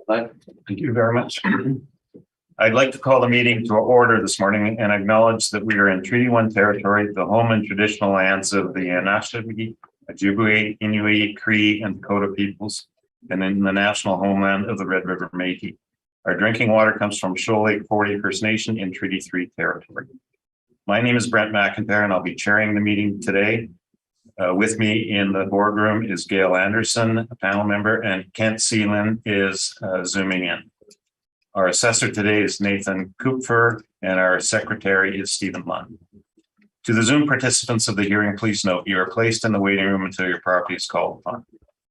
Thank you very much. I'd like to call the meeting to order this morning and acknowledge that we are in Treaty 1 territory, the home and traditional lands of the Anishinaabe, Ojibwe, Inuit, Cree, and Dakota peoples, and in the national homeland of the Red River Métis. Our drinking water comes from Shoal Lake 40 First Nation in Treaty 3 territory. My name is Brent McIntyre, and I'll be chairing the meeting today. With me in the boardroom is Gail Anderson, a panel member, and Kent Seelan is zooming in. Our assessor today is Nathan Kupfer, and our secretary is Stephen Lund. To the Zoom participants of the hearing, please note you are placed in the waiting room until your property is called upon.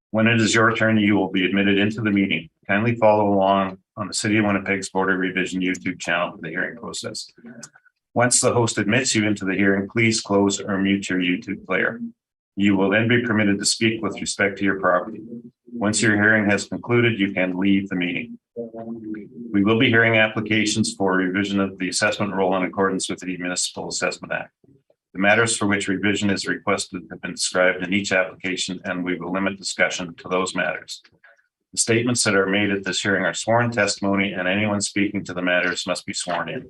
When it is your turn, you will be admitted into the meeting. Kindly follow along on the City of Winnipeg's Border Revision YouTube channel for the hearing process. Once the host admits you into the hearing, please close or mute your YouTube player. You will then be permitted to speak with respect to your property. Once your hearing has concluded, you can leave the meeting. We will be hearing applications for revision of the assessment roll in accordance with the Municipal Assessment Act. The matters for which revision is requested have been described in each application, and we will limit discussion to those matters. The statements that are made at this hearing are sworn testimony, and anyone speaking to the matters must be sworn in.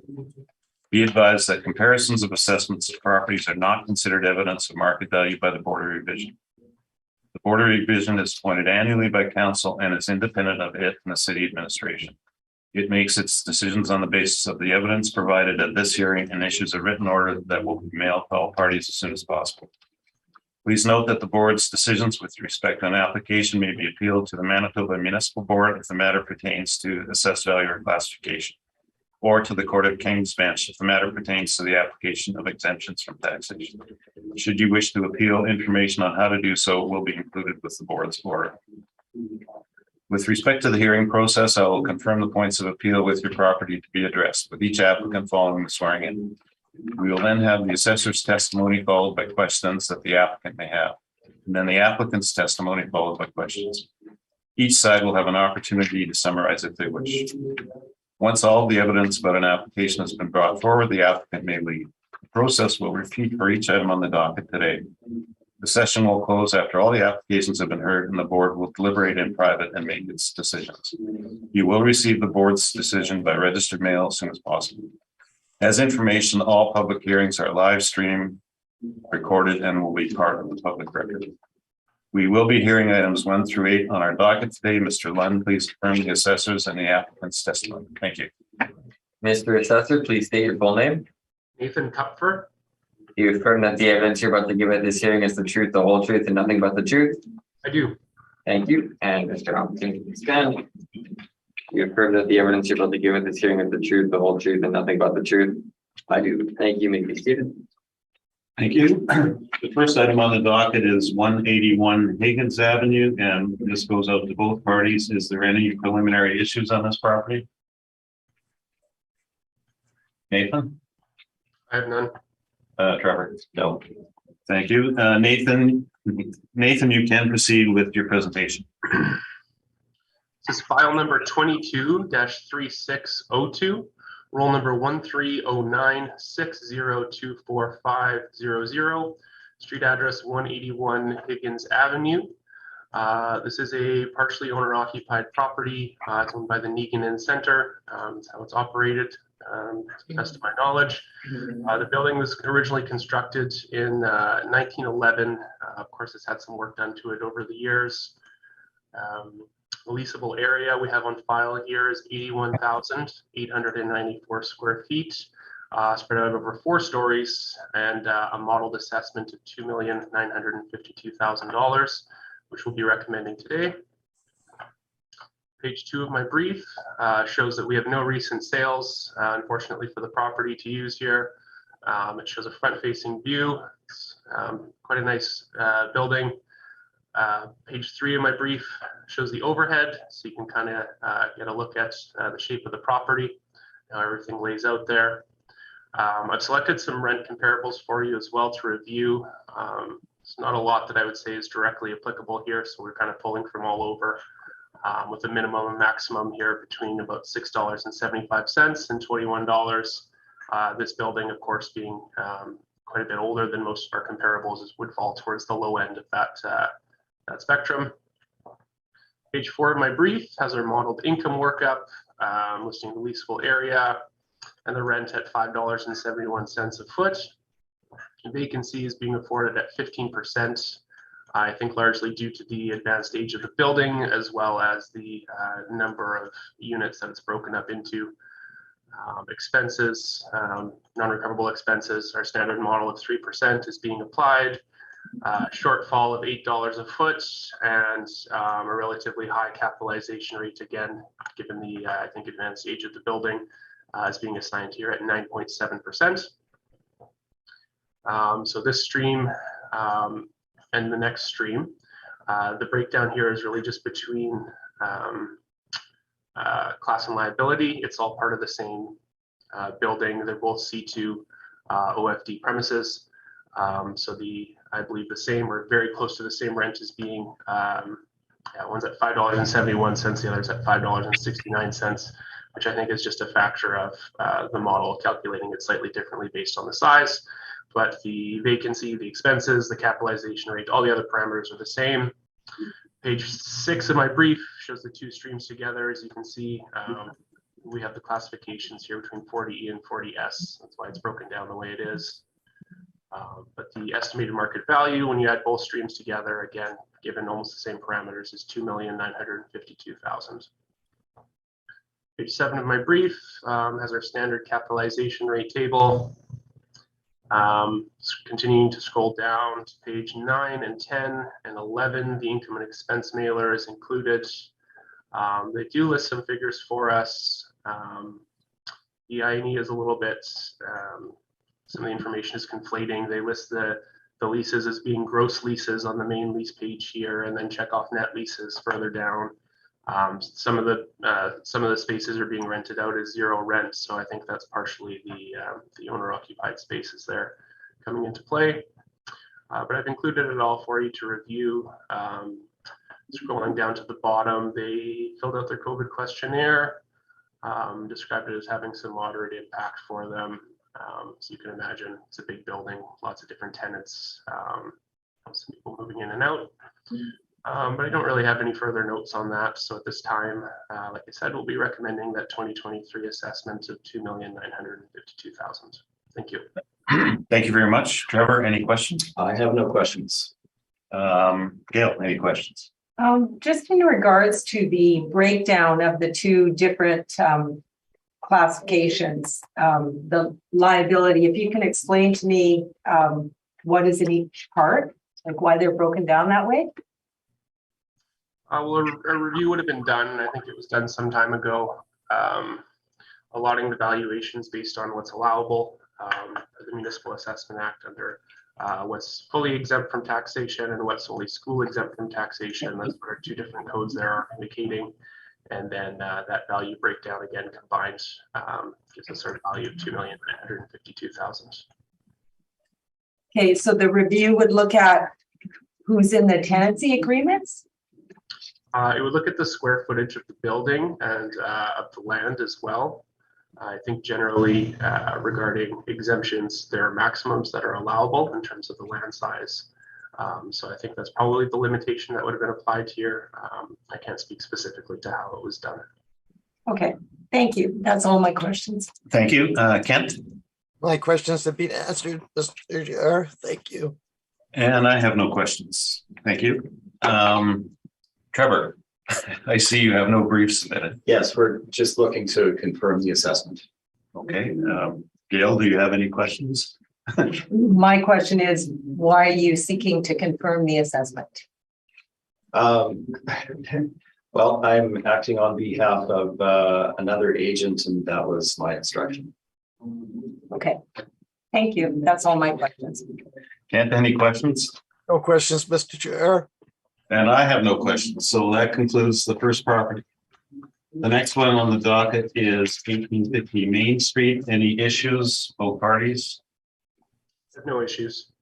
Be advised that comparisons of assessments of properties are not considered evidence of market value by the Board of Revision. The Board of Revision is appointed annually by Council and is independent of it and the City Administration. It makes its decisions on the basis of the evidence provided at this hearing and issues a written order that will be mailed to all parties as soon as possible. Please note that the Board's decisions with respect to an application may be appealed to the Manitoba Municipal Board if the matter pertains to assessed value or classification, or to the Court of King's Bench if the matter pertains to the application of exemptions from taxation. Should you wish to appeal, information on how to do so will be included with the Board's order. With respect to the hearing process, I will confirm the points of appeal with your property to be addressed, with each applicant following the swearing in. We will then have the assessor's testimony followed by questions that the applicant may have, and then the applicant's testimony followed by questions. Each side will have an opportunity to summarize if they wish. Once all the evidence about an application has been brought forward, the applicant may leave. The process will repeat for each item on the docket today. The session will close after all the applications have been heard, and the Board will deliberate in private and make its decisions. You will receive the Board's decision by registered mail as soon as possible. As information, all public hearings are live streamed, recorded, and will be part of the public record. We will be hearing items 1 through 8 on our docket today. Mr. Lund, please confirm the assessors and the applicant's testimony. Thank you. Mr. Assessor, please state your full name. Nathan Kupfer. Do you affirm that the evidence you're about to give at this hearing is the truth, the whole truth, and nothing but the truth? I do. Thank you. And Mr. Opportunity Scan. Do you affirm that the evidence you're about to give at this hearing is the truth, the whole truth, and nothing but the truth? I do. Thank you. You may be seated. Thank you. The first item on the docket is 181 Higgins Avenue, and this goes out to both parties. Is there any preliminary issues on this property? Nathan? I have none. Trevor? No. Thank you. Nathan, you can proceed with your presentation. This is file number 22-3602. Roll number 130960245000. Street address 181 Higgins Avenue. This is a partially owner-occupied property. It's owned by the Negan Inn Center. That's how it's operated, to the best of my knowledge. The building was originally constructed in 1911. Of course, it's had some work done to it over the years. The leasable area we have on file here is 81,894 square feet, spread out over 4 stories, and a modeled assessment of $2,952,000, which we'll be recommending today. Page 2 of my brief shows that we have no recent sales, unfortunately, for the property to use here. It shows a front-facing view. It's quite a nice building. Page 3 of my brief shows the overhead, so you can kind of get a look at the shape of the property, how everything lays out there. I've selected some rent comparables for you as well to review. It's not a lot that I would say is directly applicable here, so we're kind of pulling from all over, with a minimum and maximum here between about $6.75 and $21. This building, of course, being quite a bit older than most of our comparables, would fall towards the low end of that spectrum. Page 4 of my brief has our modeled income workup, listing the leasable area and the rent at $5.71 a foot. Vacancy is being afforded at 15%. I think largely due to the advanced age of the building, as well as the number of units that it's broken up into. Expenses, non-recoverable expenses, our standard model of 3% is being applied. Shortfall of $8 a foot and a relatively high capitalization rate, again, given the, I think, advanced age of the building, is being assigned here at 9.7%. So this stream and the next stream, the breakdown here is really just between class and liability. It's all part of the same building. They're both C2 OFD premises. So I believe the same or very close to the same rent is being, one's at $5.71, the other's at $5.69, which I think is just a factor of the model calculating it slightly differently based on the size. But the vacancy, the expenses, the capitalization rate, all the other parameters are the same. Page 6 of my brief shows the two streams together. As you can see, we have the classifications here between 40E and 40S. That's why it's broken down the way it is. But the estimated market value, when you add both streams together, again, given almost the same parameters, is $2,952,000. Page 7 of my brief has our standard capitalization rate table. Continuing to scroll down to page 9 and 10 and 11, the income and expense mailer is included. They do list some figures for us. The INE is a little bit, some of the information is conflating. They list the leases as being gross leases on the main lease page here, and then check off net leases further down. Some of the spaces are being rented out as zero rent, so I think that's partially the owner-occupied spaces there coming into play. But I've included it all for you to review. Scrolling down to the bottom, they filled out their COVID questionnaire, described it as having some moderate impact for them. So you can imagine it's a big building, lots of different tenants, some people moving in and out. But I don't really have any further notes on that. So at this time, like I said, we'll be recommending that 2023 assessment of $2,952,000. Thank you. Thank you very much. Trevor, any questions? I have no questions. Gail, any questions? Just in regards to the breakdown of the two different classifications, the liability, if you can explain to me what is in each part, like why they're broken down that way? Well, a review would have been done. I think it was done some time ago, allotting the valuations based on what's allowable. The Municipal Assessment Act under what's fully exempt from taxation and what's only school exempt from taxation. Those are two different codes there are indicating. And then that value breakdown again combined gives us our value of $2,952,000. Okay, so the review would look at who's in the tenancy agreements? It would look at the square footage of the building and of the land as well. I think generally regarding exemptions, there are maximums that are allowable in terms of the land size. So I think that's probably the limitation that would have been applied here. I can't speak specifically to how it was done. Okay, thank you. That's all my questions. Thank you. Kent? My questions have been answered, Mr. Chair. Thank you. And I have no questions. Thank you. Trevor, I see you have no brief submitted. Yes, we're just looking to confirm the assessment. Okay. Gail, do you have any questions? My question is, why are you seeking to confirm the assessment? Well, I'm acting on behalf of another agent, and that was my instruction. Okay, thank you. That's all my questions. Kent, any questions? No questions, Mr. Chair. And I have no questions. So that concludes the first property. The next one on the docket is 1850 Main Street. Any issues, both parties? No issues.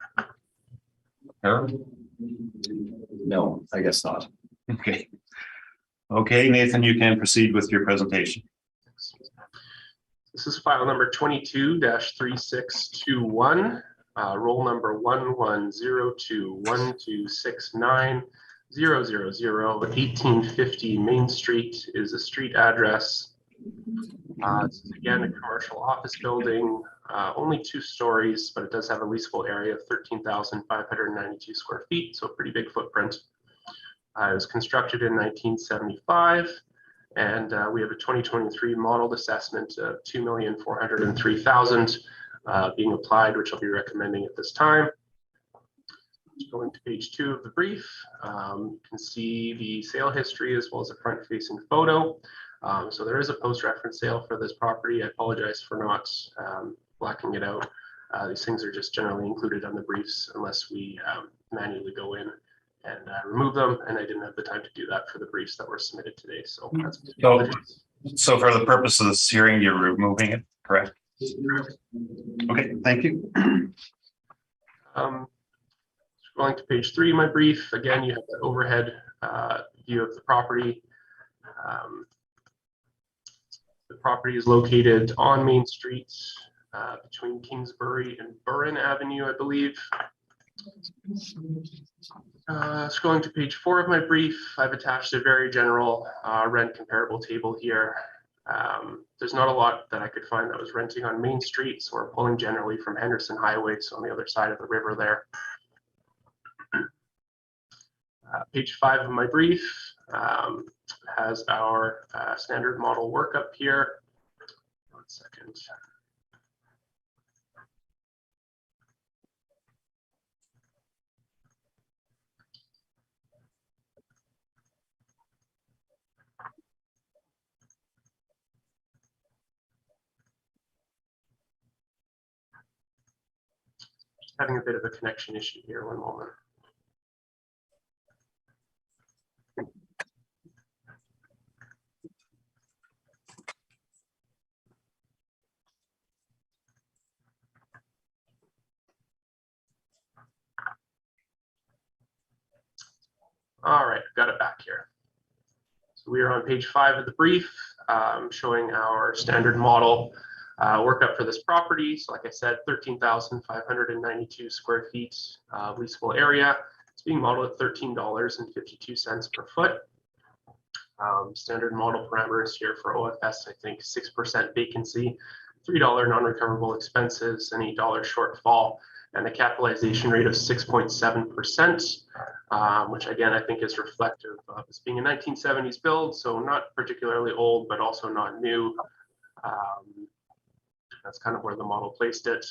Harold? No, I guess not. Okay. Okay, Nathan, you can proceed with your presentation. This is file number 22-3621, roll number 11021269. 1850 Main Street is the street address. This is again a commercial office building, only 2 stories, but it does have a leasable area of 13,592 square feet, so a pretty big footprint. It was constructed in 1975, and we have a 2023 modeled assessment of $2,403,000 being applied, which I'll be recommending at this time. Going to page 2 of the brief, you can see the sale history as well as a front-facing photo. So there is a post-reference sale for this property. I apologize for not blacking it out. These things are just generally included on the briefs unless we manually go in and remove them. And I didn't have the time to do that for the briefs that were submitted today. So that's So for the purpose of this hearing, you're removing it, correct? Okay, thank you. Going to page 3 of my brief, again, you have the overhead view of the property. The property is located on Main Street between Kingsbury and Burren Avenue, I believe. Scrolling to page 4 of my brief, I've attached a very general rent comparable table here. There's not a lot that I could find that was renting on Main Street, so we're pulling generally from Henderson Highway, so on the other side of the river there. Page 5 of my brief has our standard model workup here. 1 second. Just having a bit of a connection issue here, 1 moment. All right, I've got it back here. So we are on page 5 of the brief, showing our standard model workup for this property. So like I said, 13,592 square feet leasable area. It's being modeled at $13.52 per foot. Standard model parameters here for OFS, I think 6% vacancy, $3 non-recoverable expenses, and $8 shortfall, and a capitalization rate of 6.7%, which again, I think is reflective of this being a 1970s build, so not particularly old, but also not new. That's kind of where the model placed it.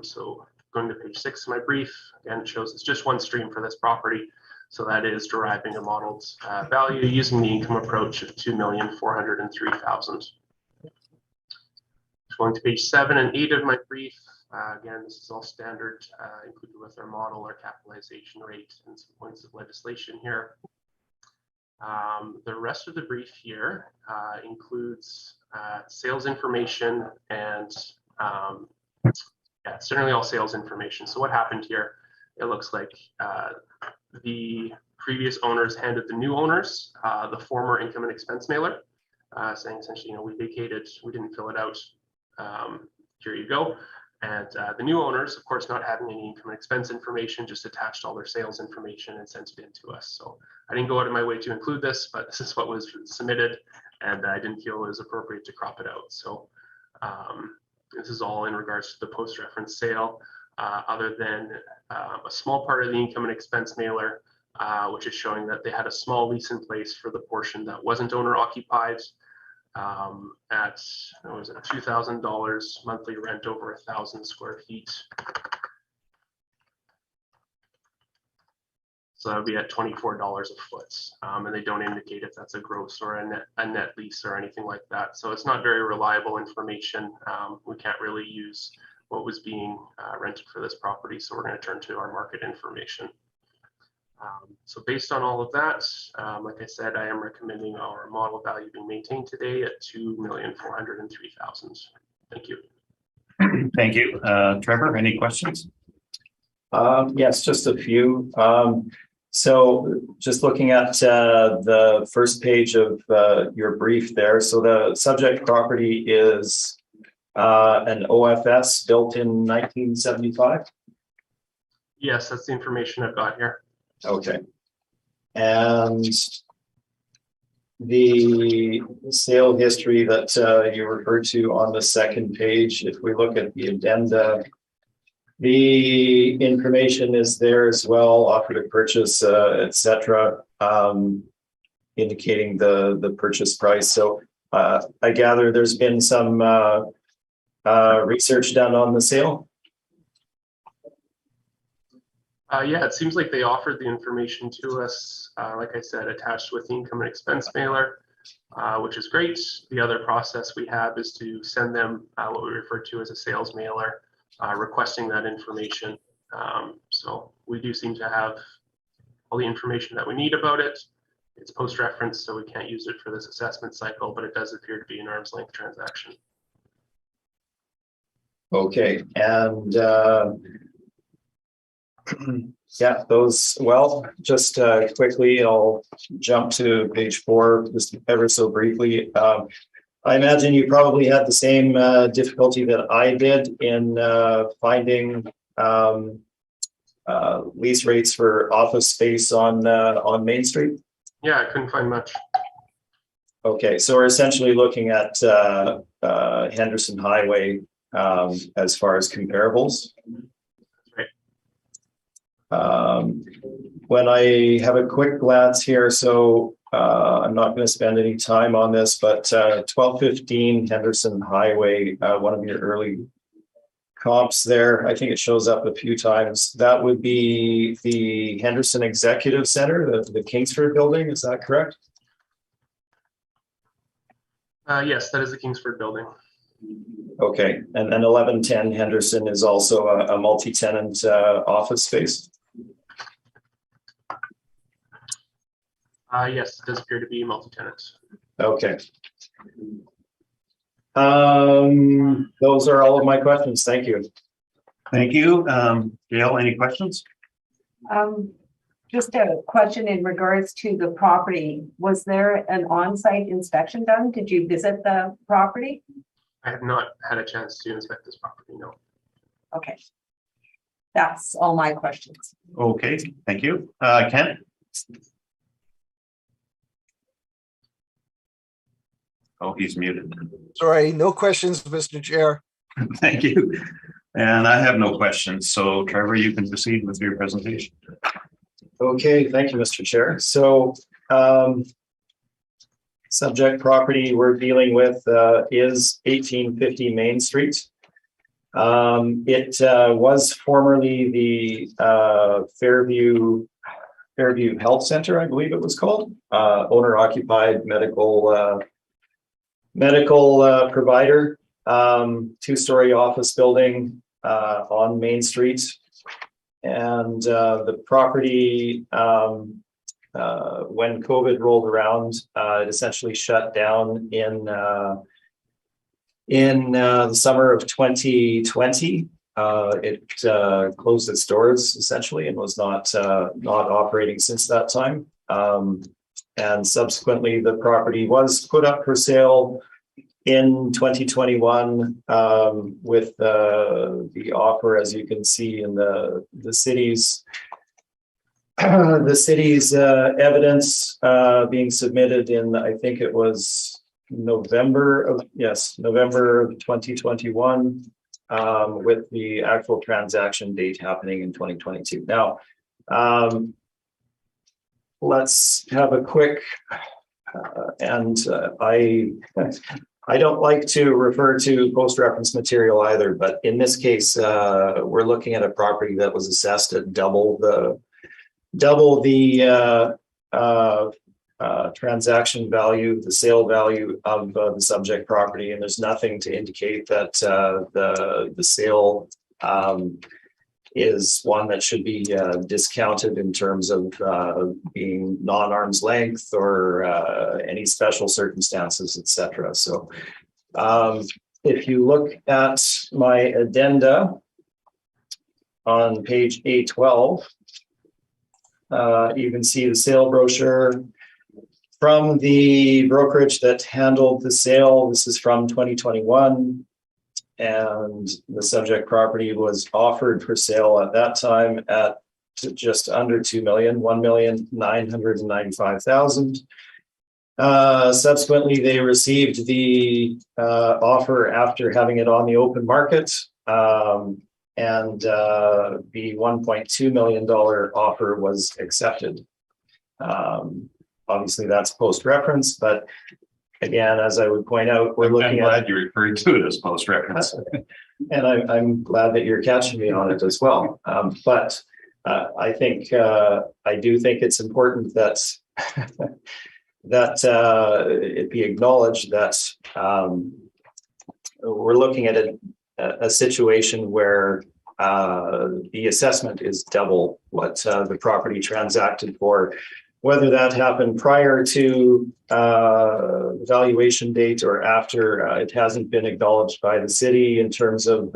So going to page 6 of my brief, again, it shows it's just 1 stream for this property. So that is deriving a modeled value using the income approach of $2,403,000. Going to page 7 and 8 of my brief, again, this is all standard, included with our model, our capitalization rate, and some points of legislation here. The rest of the brief here includes sales information and yeah, certainly all sales information. So what happened here? It looks like the previous owners handed the new owners the former income and expense mailer, saying essentially, you know, we vacated, we didn't fill it out. Here you go. And the new owners, of course, not having any income and expense information, just attached all their sales information and sent it in to us. So I didn't go out of my way to include this, but this is what was submitted, and I didn't feel it was appropriate to crop it out. So this is all in regards to the post-reference sale, other than a small part of the income and expense mailer, which is showing that they had a small lease in place for the portion that wasn't owner occupied. At what was it, $2,000 monthly rent over 1,000 square feet. So that would be at $24 a foot, and they don't indicate if that's a gross or a net lease or anything like that. So it's not very reliable information. We can't really use what was being rented for this property, so we're going to turn to our market information. So based on all of that, like I said, I am recommending our model value being maintained today at $2,403,000. Thank you. Thank you. Trevor, any questions? Yes, just a few. So just looking at the first page of your brief there. So the subject property is an OFS built in 1975? Yes, that's the information I've got here. Okay. And the sale history that you referred to on the second page, if we look at the addenda, the information is there as well, offer to purchase, etc., indicating the purchase price. So I gather there's been some research done on the sale. Yeah, it seems like they offered the information to us, like I said, attached with the income and expense mailer, which is great. The other process we have is to send them what we refer to as a sales mailer, requesting that information. So we do seem to have all the information that we need about it. It's post-reference, so we can't use it for this assessment cycle, but it does appear to be an arm's length transaction. Okay, and yeah, those, well, just quickly, I'll jump to page 4 just ever so briefly. I imagine you probably had the same difficulty that I did in finding lease rates for office space on Main Street. Yeah, I couldn't find much. Okay, so we're essentially looking at Henderson Highway as far as comparables. When I have a quick glance here, so I'm not going to spend any time on this, but 1215 Henderson Highway, one of your early comps there, I think it shows up a few times. That would be the Henderson Executive Center, the Kingsford building, is that correct? Yes, that is the Kingsford building. Okay, and then 1110 Henderson is also a multi-tenant office space. Yes, it does appear to be multi-tenant. Okay. Those are all of my questions. Thank you. Thank you. Gail, any questions? Just a question in regards to the property. Was there an on-site inspection done? Did you visit the property? I have not had a chance to inspect this property, no. Okay. That's all my questions. Okay, thank you. Ken? Oh, he's muted. Sorry, no questions, Mr. Chair. Thank you. And I have no questions. So Trevor, you can proceed with your presentation. Okay, thank you, Mr. Chair. So subject property we're dealing with is 1850 Main Street. It was formerly the Fairview Health Center, I believe it was called, owner-occupied medical provider, two-story office building on Main Street. And the property, when COVID rolled around, it essentially shut down in the summer of 2020. It closed its doors essentially and was not operating since that time. And subsequently, the property was put up for sale in 2021 with the offer, as you can see in the city's evidence being submitted in, I think it was November of 2021, with the actual transaction date happening in 2022. Now, let's have a quick, I don't like to refer to post-reference material either, but in this case, we're looking at a property that was assessed at double the transaction value, the sale value of the subject property, and there's nothing to indicate that the sale is one that should be discounted in terms of being non-arm's length or any special circumstances, etc. So if you look at my addenda on page A12, you can see the sale brochure from the brokerage that handled the sale. This is from 2021. And the subject property was offered for sale at that time at to just under 2 million, 1,995,000. Subsequently, they received the offer after having it on the open market, and the $1.2 million offer was accepted. Obviously, that's post-reference, but again, as I would point out, we're looking I'm glad you referred to it as post-reference. and I'm glad that you're catching me on it as well. But I think I do think it's important that that it be acknowledged that we're looking at a situation where the assessment is double what the property transacted for. Whether that happened prior to the valuation date or after, it hasn't been acknowledged by the city in terms of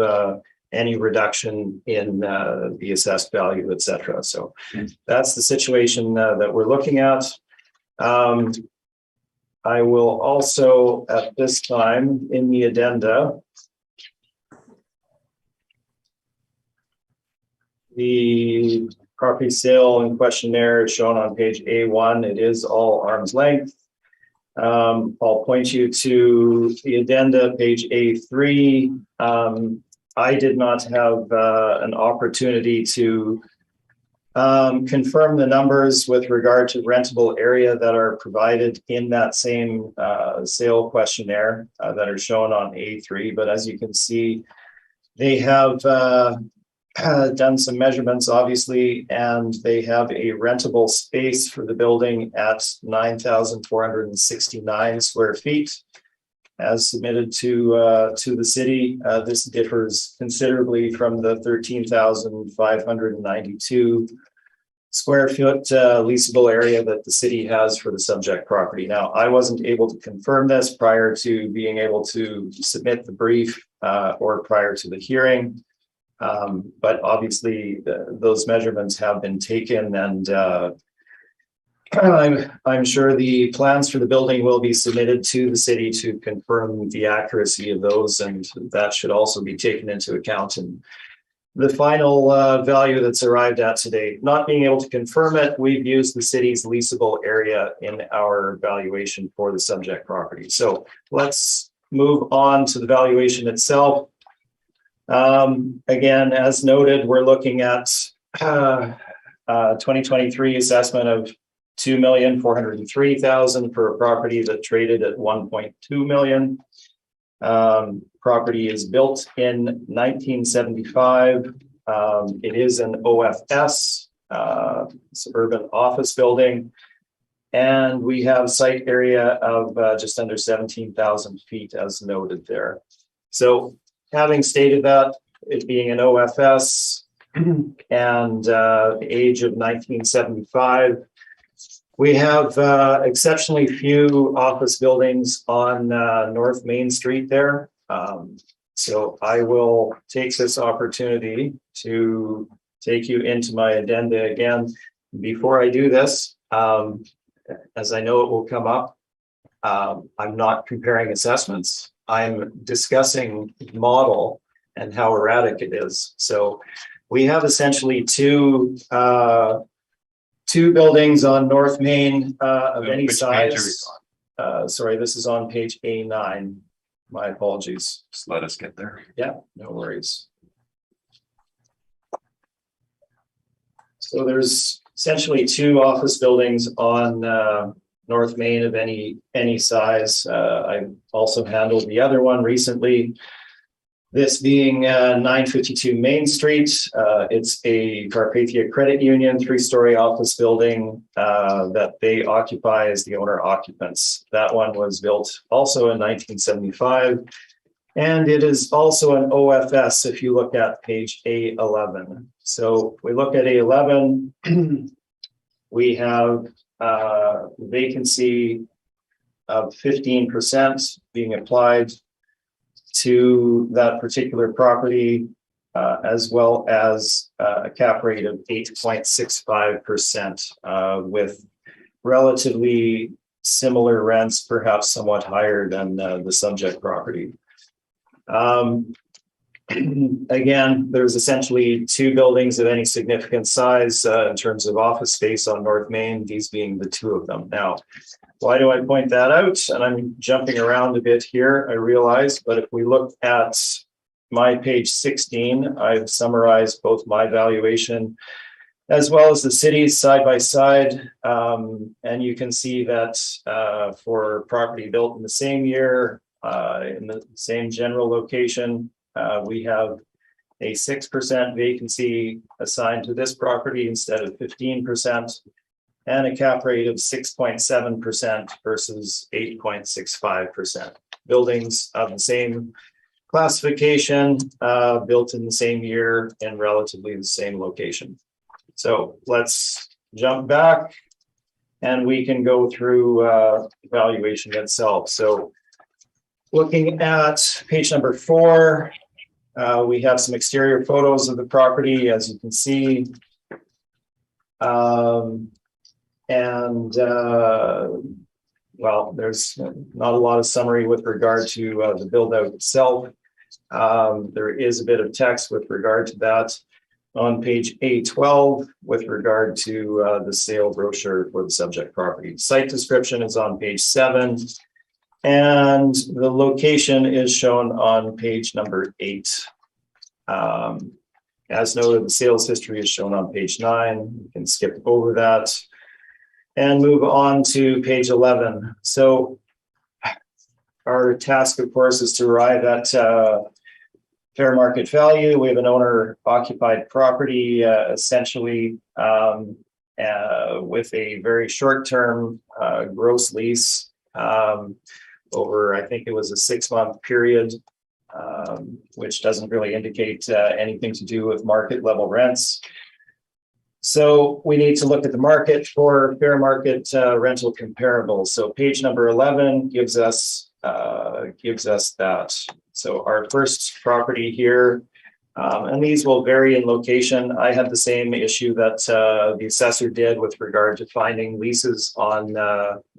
any reduction in the assessed value, et cetera. So that's the situation that we're looking at. I will also, at this time, in the addenda, the property sale and questionnaire is shown on page A1. It is all arm's length. I'll point you to the addenda, page A3. I did not have an opportunity to confirm the numbers with regard to rentable area that are provided in that same sale questionnaire that are shown on A3. But as you can see, they have done some measurements, obviously, and they have a rentable space for the building at 9,469 square feet. As submitted to the city, this differs considerably from the 13,592 square foot leasable area that the city has for the subject property. Now, I wasn't able to confirm this prior to being able to submit the brief or prior to the hearing, but obviously those measurements have been taken, and I'm sure the plans for the building will be submitted to the city to confirm the accuracy of those, and that should also be taken into account in the final value that's arrived at today. Not being able to confirm it, we've used the city's leasable area in our valuation for the subject property. So let's move on to the valuation itself. Again, as noted, we're looking at 2023 assessment of $2,403,000 for a property that traded at $1.2 million. Property is built in 1975. It is an OFS, suburban office building, and we have site area of just under 17,000 feet as noted there. So having stated that, it being an OFS and the age of 1975, we have exceptionally few office buildings on North Main Street there. So I will take this opportunity to take you into my addenda again. Before I do this, as I know it will come up, I'm not comparing assessments. I'm discussing model and how erratic it is. So we have essentially two buildings on North Main of any size. Sorry, this is on page A9. My apologies. Just let us get there. Yeah, no worries. So there's essentially two office buildings on North Main of any size. I've also handled the other one recently. This being 952 Main Street. It's a Carpathia Credit Union 3-story office building that they occupy as the owner occupants. That one was built also in 1975. And it is also an OFS if you look at page A11. So if we look at A11, we have vacancy of 15% being applied to that particular property, as well as a cap rate of 8.65%, with relatively similar rents, perhaps somewhat higher than the subject property. Again, there's essentially two buildings of any significant size in terms of office space on North Main, these being the two of them. Now, why do I point that out? And I'm jumping around a bit here, I realize, but if we look at my page 16, I've summarized both my valuation as well as the cities side by side. And you can see that for property built in the same year, in the same general location, we have a 6% vacancy assigned to this property instead of 15%, and a cap rate of 6.7% versus 8.65%. Buildings of the same classification, built in the same year and relatively the same location. So let's jump back and we can go through valuation itself. So looking at page number 4, we have some exterior photos of the property, as you can see. Well, there's not a lot of summary with regard to the build out itself. There is a bit of text with regard to that on page A12 with regard to the sale brochure for the subject property. Site description is on page 7, and the location is shown on page number 8. As noted, the sales history is shown on page 9. You can skip over that and move on to page 11. So our task, of course, is to arrive at fair market value. We have an owner occupied property, essentially with a very short-term gross lease over, I think it was a 6-month period, which doesn't really indicate anything to do with market level rents. So we need to look at the market for fair market rental comparables. So page number 11 gives us that. So our first property here, and these will vary in location. I had the same issue that the assessor did with regard to finding leases on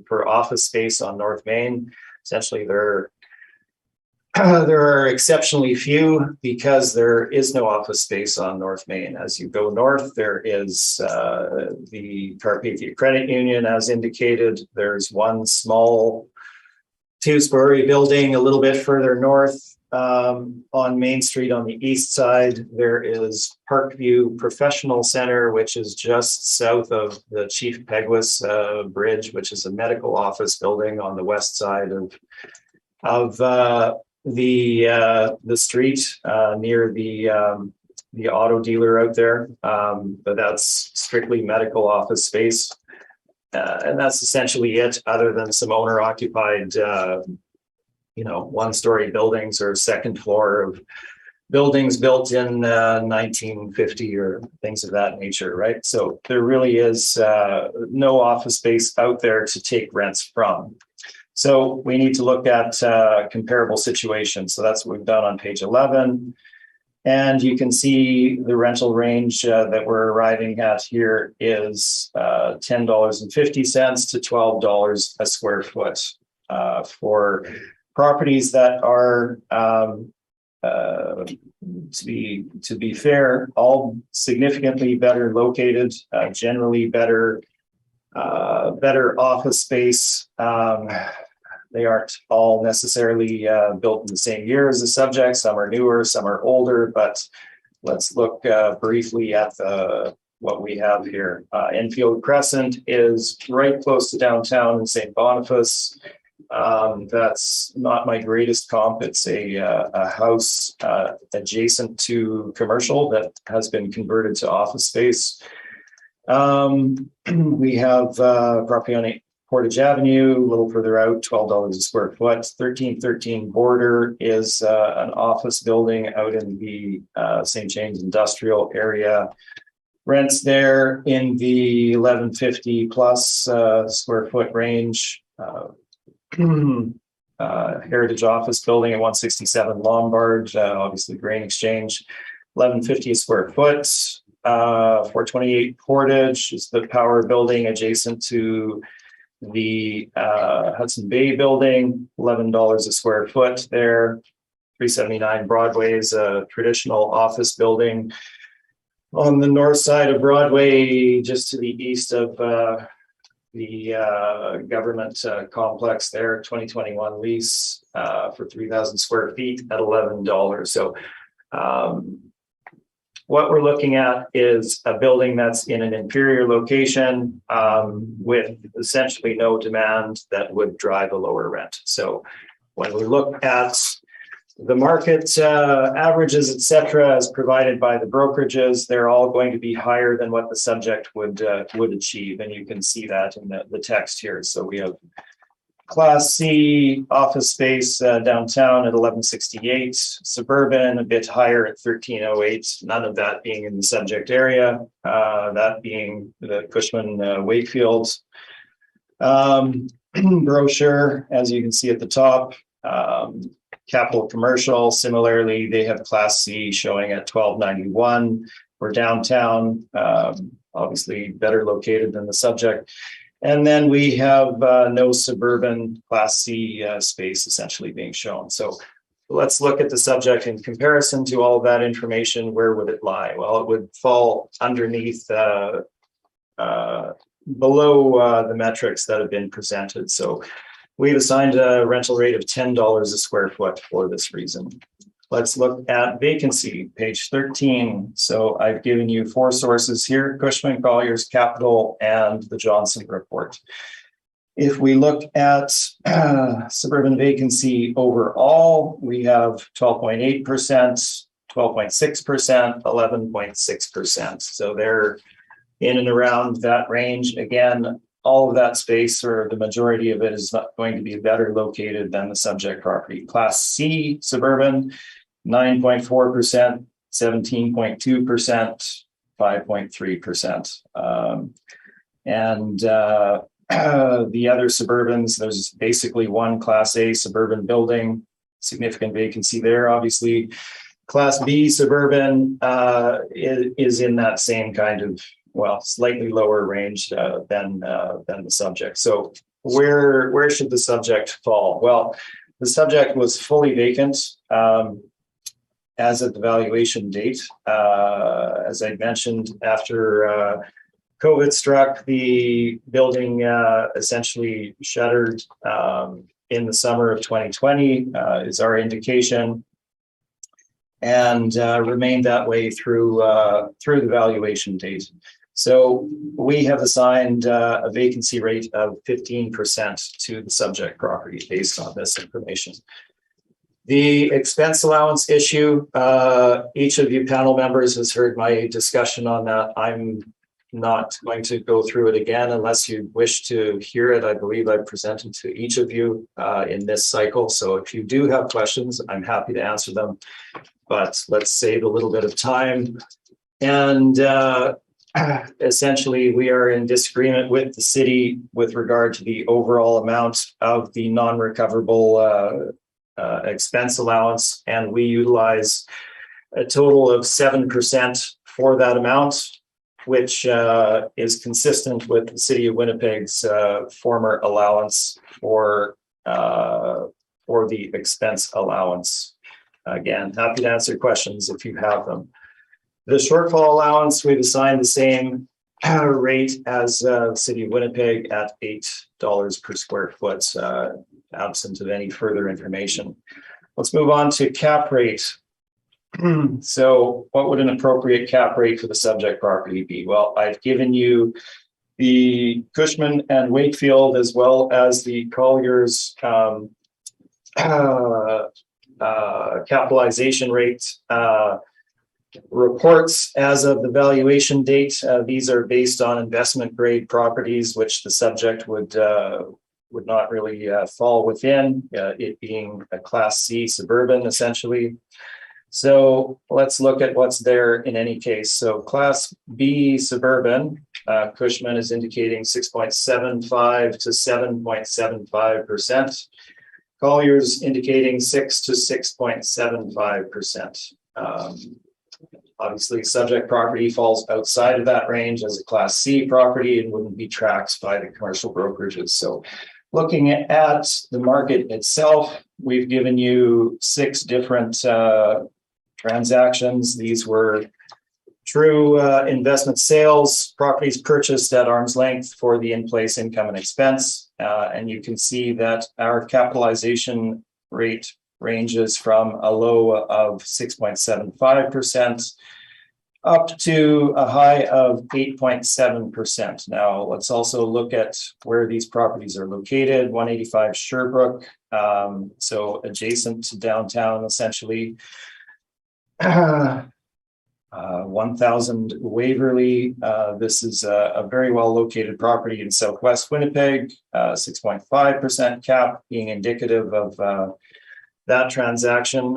for office space on North Main. Essentially, there are exceptionally few because there is no office space on North Main. As you go north, there is the Carpathia Credit Union, as indicated. There's one small 2-story building a little bit further north on Main Street on the east side. There is Parkview Professional Center, which is just south of the Chief Peguis Bridge, which is a medical office building on the west side of the street near the auto dealer out there. But that's strictly medical office space. And that's essentially it, other than some owner occupied, 1-story buildings or second floor of buildings built in 1950 or things of that nature, right? So there really is no office space out there to take rents from. So we need to look at comparable situations. So that's what we've done on page 11. And you can see the rental range that we're arriving at here is $10.50 to $12 a square foot for properties that are, to be fair, all significantly better located, generally better office space. They aren't all necessarily built in the same year as the subject. Some are newer, some are older, but let's look briefly at what we have here. Enfield Crescent is right close to downtown in St. Boniface. That's not my greatest comp. It's a house adjacent to commercial that has been converted to office space. We have property on Portage Avenue, a little further out, $12 a square foot. 1313 Border is an office building out in the St. James industrial area. Rents there in the 1150 plus square foot range. Heritage office building at 167 Lombard, obviously Grain Exchange, 1150 a square foot. 428 Portage is the power building adjacent to the Hudson Bay building, $11 a square foot there. 379 Broadway is a traditional office building on the north side of Broadway, just to the east of the government complex there. 2021 lease for 3,000 square feet at $11. So what we're looking at is a building that's in an inferior location with essentially no demand that would drive a lower rent. So when we look at the market averages, et cetera, as provided by the brokerages, they're all going to be higher than what the subject would achieve. And you can see that in the text here. So we have Class C office space downtown at 1168, suburban a bit higher at 1308, none of that being in the subject area, that being the Cushman Wakefield brochure, as you can see at the top. Capital Commercial, similarly, they have Class C showing at 1291. We're downtown, obviously better located than the subject. And then we have no suburban Class C space essentially being shown. So let's look at the subject in comparison to all of that information. Where would it lie? Well, it would fall underneath, below the metrics that have been presented. So we've assigned a rental rate of $10 a square foot for this reason. Let's look at vacancy, page 13. So I've given you 4 sources here: Cushman, Colliers, Capital, and the Johnson report. If we look at suburban vacancy overall, we have 12.8%, 12.6%, 11.6%. So they're in and around that range. Again, all of that space, or the majority of it, is not going to be better located than the subject property. Class C suburban, 9.4%, 17.2%, 5.3%. And the other suburbans, there's basically one Class A suburban building, significant vacancy there. Obviously, Class B suburban is in that same kind of, well, slightly lower range than the subject. So where should the subject fall? Well, the subject was fully vacant as of the valuation date. As I mentioned, after COVID struck, the building essentially shuttered in the summer of 2020 is our indication, and remained that way through the valuation date. So we have assigned a vacancy rate of 15% to the subject property based on this information. The expense allowance issue, each of you panel members has heard my discussion on that. I'm not going to go through it again unless you wish to hear it. I believe I've presented to each of you in this cycle. So if you do have questions, I'm happy to answer them, but let's save a little bit of time. And essentially, we are in disagreement with the city with regard to the overall amount of the non-recoverable expense allowance, and we utilize a total of 7% for that amount, which is consistent with the city of Winnipeg's former allowance for the expense allowance. Again, happy to answer questions if you have them. The shortfall allowance, we've assigned the same rate as the city of Winnipeg at $8 per square foot, absent of any further information. Let's move on to cap rate. So what would an appropriate cap rate for the subject property be? Well, I've given you the Cushman and Wakefield as well as the Colliers capitalization rate reports as of the valuation date. These are based on investment grade properties, which the subject would not really fall within, it being a Class C suburban essentially. So let's look at what's there in any case. So Class B suburban, Cushman is indicating 6.75 to 7.75%. Colliers indicating 6 to 6.75%. Obviously, subject property falls outside of that range as a Class C property and wouldn't be tracked by the commercial brokerages. So Looking at the market itself, we've given you 6 different transactions. These were true investment sales, properties purchased at arm's length for the in-place income and expense. And you can see that our capitalization rate ranges from a low of 6.75% up to a high of 8.7%. Now, let's also look at where these properties are located. 185 Sherbrooke, so adjacent to downtown, essentially. 1000 Waverly. This is a very well located property in Southwest Winnipeg, 6.5% cap, being indicative of that transaction.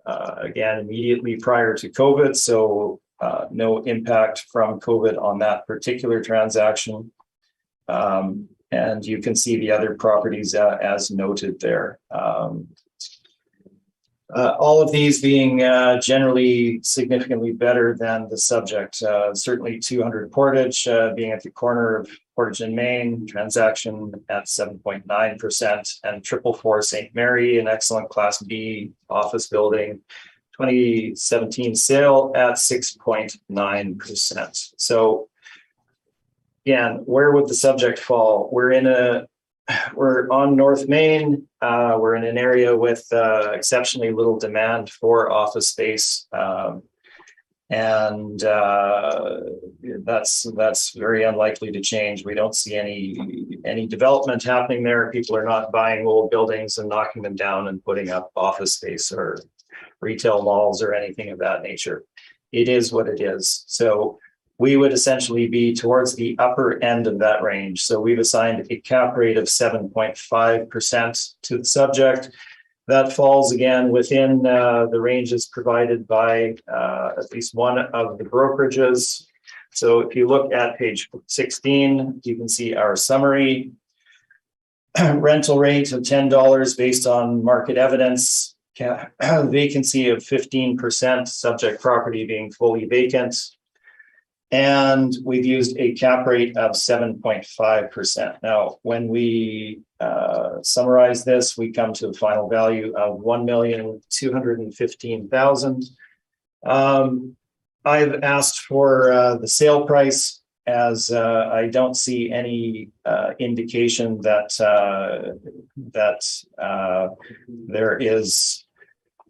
Again, immediately prior to COVID, so no impact from COVID on that particular transaction. And you can see the other properties as noted there. All of these being generally significantly better than the subject. Certainly 200 Portage being at the corner of Portage and Main, transaction at 7.9%, and 444 St. Mary, an excellent Class B office building, 2017 sale at 6.9%. So again, where would the subject fall? We're on North Main. We're in an area with exceptionally little demand for office space. And that's very unlikely to change. We don't see any development happening there. People are not buying old buildings and knocking them down and putting up office space or retail malls or anything of that nature. It is what it is. So we would essentially be towards the upper end of that range. So we've assigned a cap rate of 7.5% to the subject. That falls again within the ranges provided by at least one of the brokerages. So if you look at page 16, you can see our summary. Rental rate of $10 based on market evidence. Vacancy of 15%, subject property being fully vacant. And we've used a cap rate of 7.5%. Now, when we summarize this, we come to a final value of $1,215,000. I've asked for the sale price, as I don't see any indication that there is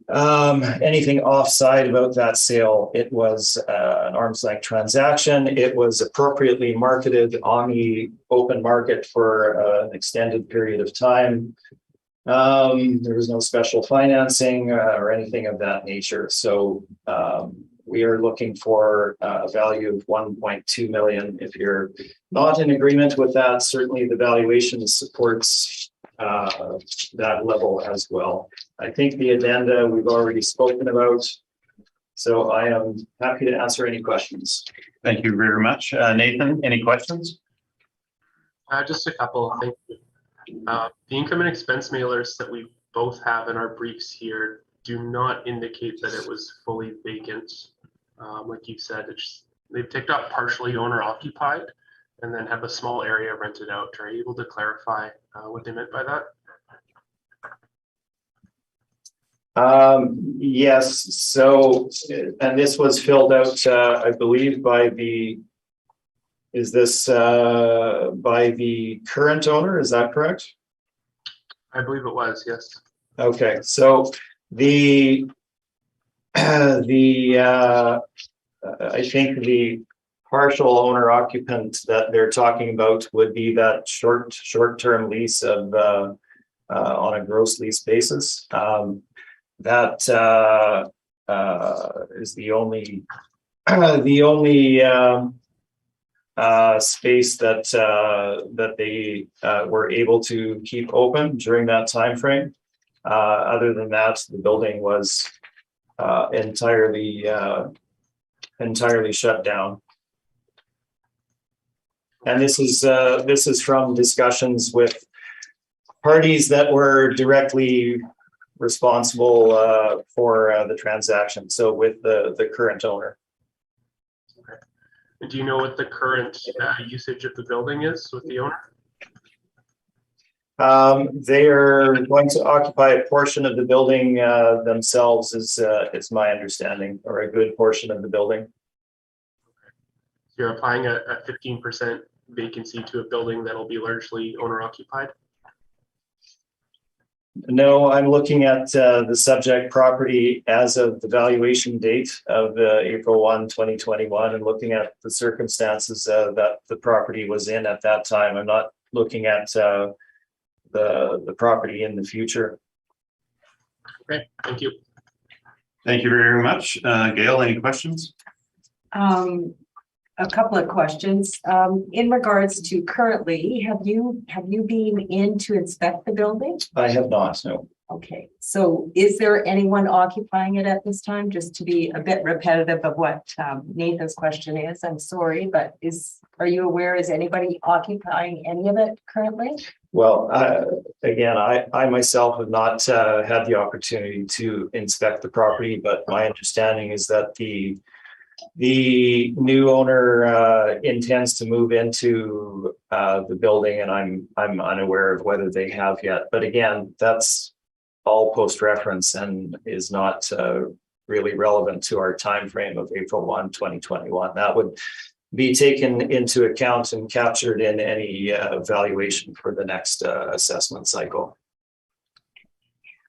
anything offside about that sale. It was an arm's length transaction. It was appropriately marketed on the open market for an extended period of time. There was no special financing or anything of that nature. So we are looking for a value of 1.2 million. If you're not in agreement with that, certainly the valuation supports that level as well. I think the addenda we've already spoken about, so I am happy to answer any questions. Thank you very much. Nathan, any questions? Just a couple, thank you. The income and expense mailers that we both have in our briefs here do not indicate that it was fully vacant. Like you said, they've ticked up partially owner occupied and then have a small area rented out. Are you able to clarify what they meant by that? Yes. So, and this was filled out, I believe, by the current owner? Is that correct? I believe it was, yes. Okay. So I think the partial owner occupant that they're talking about would be that short-term lease of on a gross lease basis. That is the only space that they were able to keep open during that time frame. Other than that, the building was entirely shut down. And this is from discussions with parties that were directly responsible for the transaction. So with the current owner. Okay. And do you know what the current usage of the building is with the owner? They are going to occupy a portion of the building themselves, is my understanding, or a good portion of the building. You're applying a 15% vacancy to a building that'll be largely owner occupied? No, I'm looking at the subject property as of the valuation date of April 1, 2021, and looking at the circumstances that the property was in at that time. I'm not looking at the property in the future. Okay, thank you. Thank you very much. Gail, any questions? A couple of questions. In regards to currently, have you been in to inspect the building? I have not, no. Okay, so is there anyone occupying it at this time? Just to be a bit repetitive of what Nathan's question is, I'm sorry, but are you aware, is anybody occupying any of it currently? Well, again, I myself have not had the opportunity to inspect the property, but my understanding is that the new owner intends to move into the building, and I'm unaware of whether they have yet. But again, that's all post-reference and is not really relevant to our time frame of April 1, 2021. That would be taken into account and captured in any valuation for the next assessment cycle.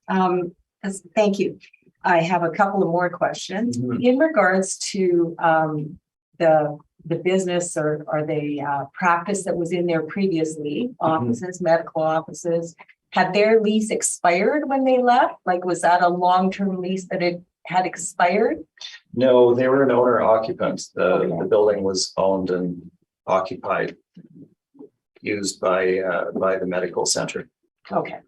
Thank you. I have a couple of more questions in regards to the business or the practice that was in there previously, offices, medical offices. Had their lease expired when they left? Like, was that a long-term lease that it had expired? No, they were an owner occupant. The building was owned and occupied, used by the medical center. Okay.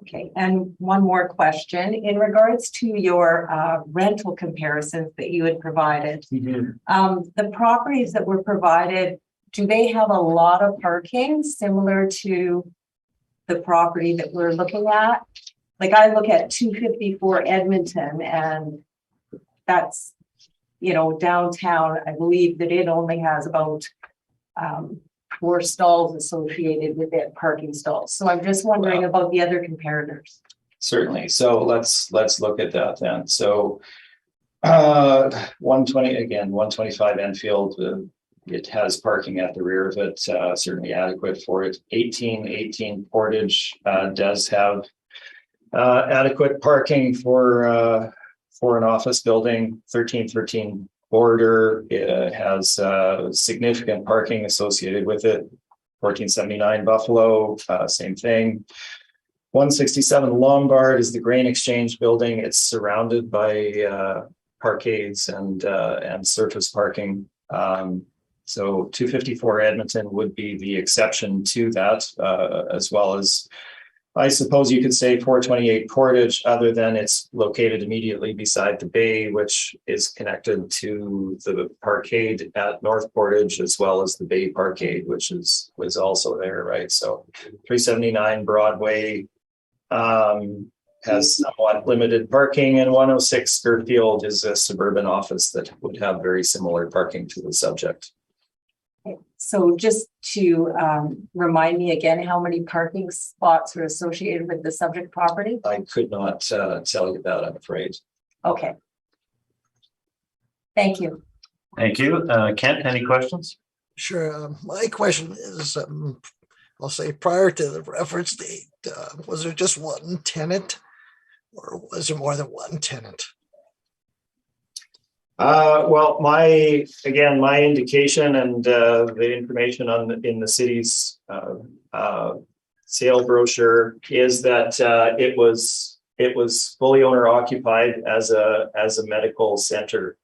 Okay, and one more question in regards to your rental comparisons that you had provided. The properties that were provided, do they have a lot of parking similar to the property that we're looking at? Like, I look at 254 Edmonton, and that's, you know, downtown. I believe that it only has about 4 stalls associated with it, parking stalls. So I'm just wondering about the other comparators. Certainly. So let's look at that then. So 125 Enfield, it has parking at the rear of it, certainly adequate for it. 1818 Portage does have adequate parking for an office building. 1313 Border, it has significant parking associated with it. 1479 Buffalo, same thing. 167 Lombard is the grain exchange building. It's surrounded by parkades and surface parking. So 254 Edmonton would be the exception to that, as well as, I suppose you could say 428 Portage, other than it's located immediately beside the bay, which is connected to the parkade at North Portage, as well as the Bay Parkade, which was also there, right? So 379 Broadway has somewhat limited parking, and 106 Spurfield is a suburban office that would have very similar parking to the subject. So just to remind me again, how many parking spots are associated with the subject property? I could not tell you that, I'm afraid. Okay. Thank you. Thank you. Kent, any questions? Sure. My question is, I'll say prior to the reference date, was there just one tenant or was there more than one tenant? Well, my indication and the information in the city's sale brochure is that it was fully owner occupied as a medical center.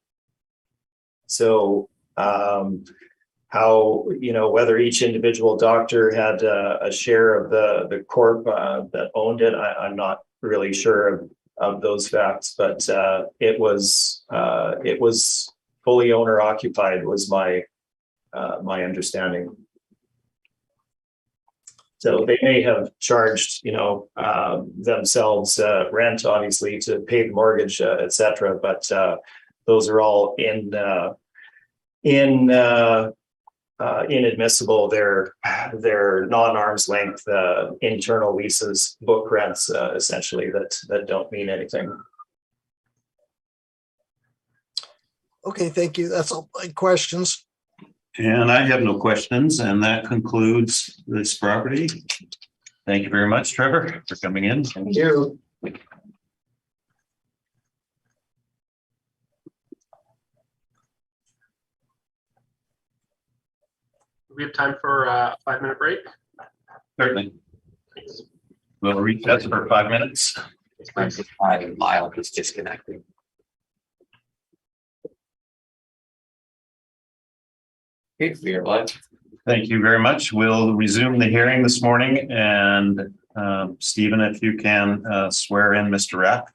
So how, you know, whether each individual doctor had a share of the corp that owned it, I'm not really sure of those facts, but it was fully owner occupied was my understanding. So they may have charged, you know, themselves rent, obviously, to pay the mortgage, etc. But those are all in inadmissible. They're non-arm's length internal leases, book rents, essentially that don't mean anything. Okay, thank you. That's all my questions. And I have no questions, and that concludes this property. Thank you very much, Trevor, for coming in. Thank you. We have time for a 5-minute break. Certainly. We'll recess for 5 minutes. Lyle is disconnecting. Okay, we are live. Thank you very much. We'll resume the hearing this morning, and Stephen, if you can swear in Mr. Rapp.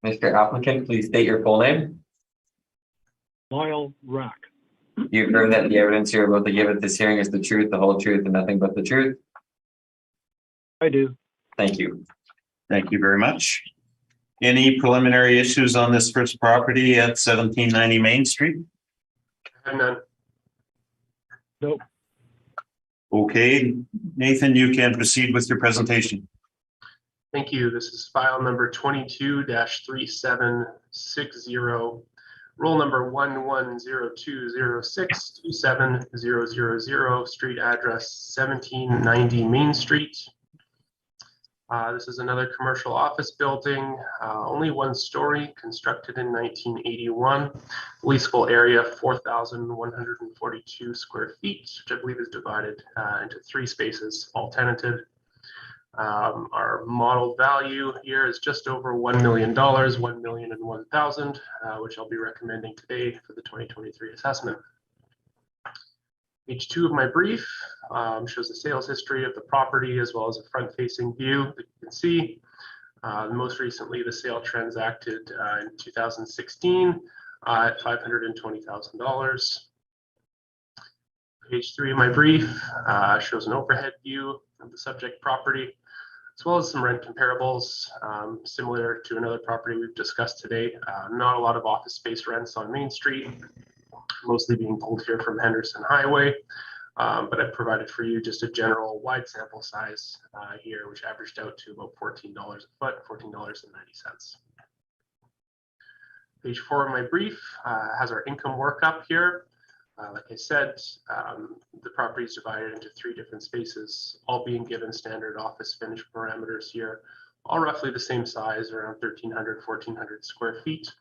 Mr. Applicant, please state your full name. Lyle Rack. You affirm that the evidence you're about to give at this hearing is the truth, the whole truth, and nothing but the truth. I do. Thank you. Thank you very much. Any preliminary issues on this first property at 1790 Main Street? I have none. Nope. Okay, Nathan, you can proceed with your presentation. Thank you. This is file number 22-3760. Roll number 110206270000, street address 1790 Main Street. This is another commercial office building, only 1 story, constructed in 1981. Leasable area 4,142 square feet, which I believe is divided into 3 spaces, all tenanted. Our model value here is just over $1 million, $1,001,000, which I'll be recommending today for the 2023 assessment. Page 2 of my brief shows the sales history of the property as well as a front-facing view that you can see. Most recently, the sale transacted in 2016 at $520,000. Page 3 of my brief shows an overhead view of the subject property, as well as some rent comparables, similar to another property we've discussed today. Not a lot of office space rents on Main Street, mostly being pulled here from Henderson Highway, but I've provided for you just a general wide sample size here, which averaged out to about $14 a foot, $14.90. Page 4 of my brief has our income workup here. Like I said, the property is divided into 3 different spaces, all being given standard office finish parameters here, all roughly the same size, around 1,300, 1,400 square feet.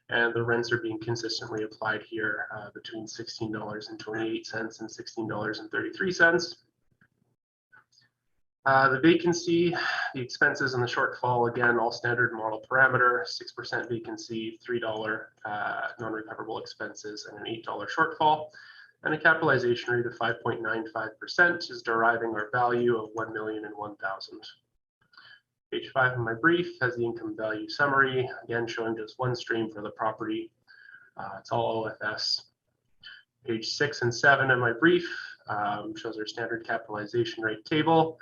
And the rents are being consistently applied here between $16.28 and $16.33. The vacancy, the expenses, and the shortfall, again, all standard model parameter, 6% vacancy, $3 non-recoverable expenses, and an $8 shortfall. And a capitalization rate of 5.95% is deriving our value of $1,001,000. Page 5 of my brief has the income value summary, again showing just 1 stream for the property. It's all OFS. Page 6 and 7 of my brief shows our standard capitalization rate table,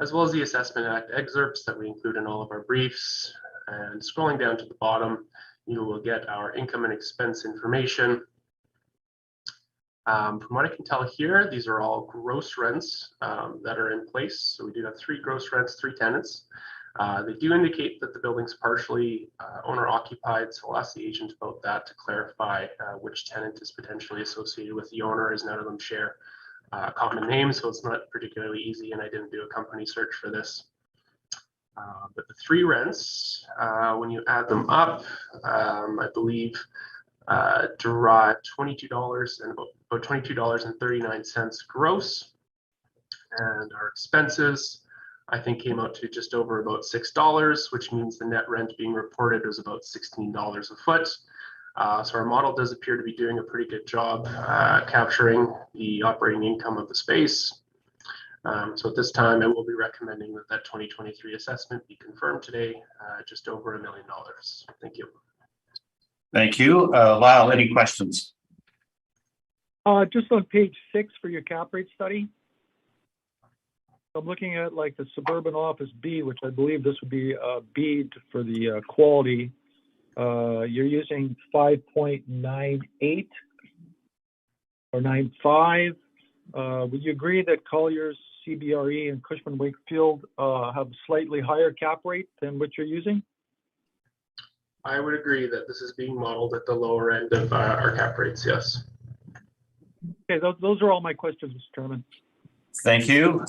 as well as the Assessment Act excerpts that we include in all of our briefs. And scrolling down to the bottom, you will get our income and expense information. From what I can tell here, these are all gross rents that are in place. So we do have 3 gross rents, 3 tenants. They do indicate that the building's partially owner occupied, so I'll ask the agent about that to clarify which tenant is potentially associated with the owner, as none of them share a common name, so it's not particularly easy, and I didn't do a company search for this. But the 3 rents, when you add them up, I believe derive $22 and about $22.39 gross, and our expenses I think came out to just over about $6, which means the net rent being reported was about $16 a foot. So our model does appear to be doing a pretty good job capturing the operating income of the space. So at this time, I will be recommending that 2023 assessment be confirmed today, just over $1 million. Thank you. Thank you. Lyle, any questions? Just on page 6 for your cap rate study. I'm looking at like the suburban office B, which I believe this would be B for the quality. You're using 5.98 or 95. Would you agree that Colliers, CBRE, and Cushman Wakefield have a slightly higher cap rate than what you're using? I would agree that this is being modeled at the lower end of our cap rates, yes. Okay, those are all my questions, Mr. Chairman. Thank you.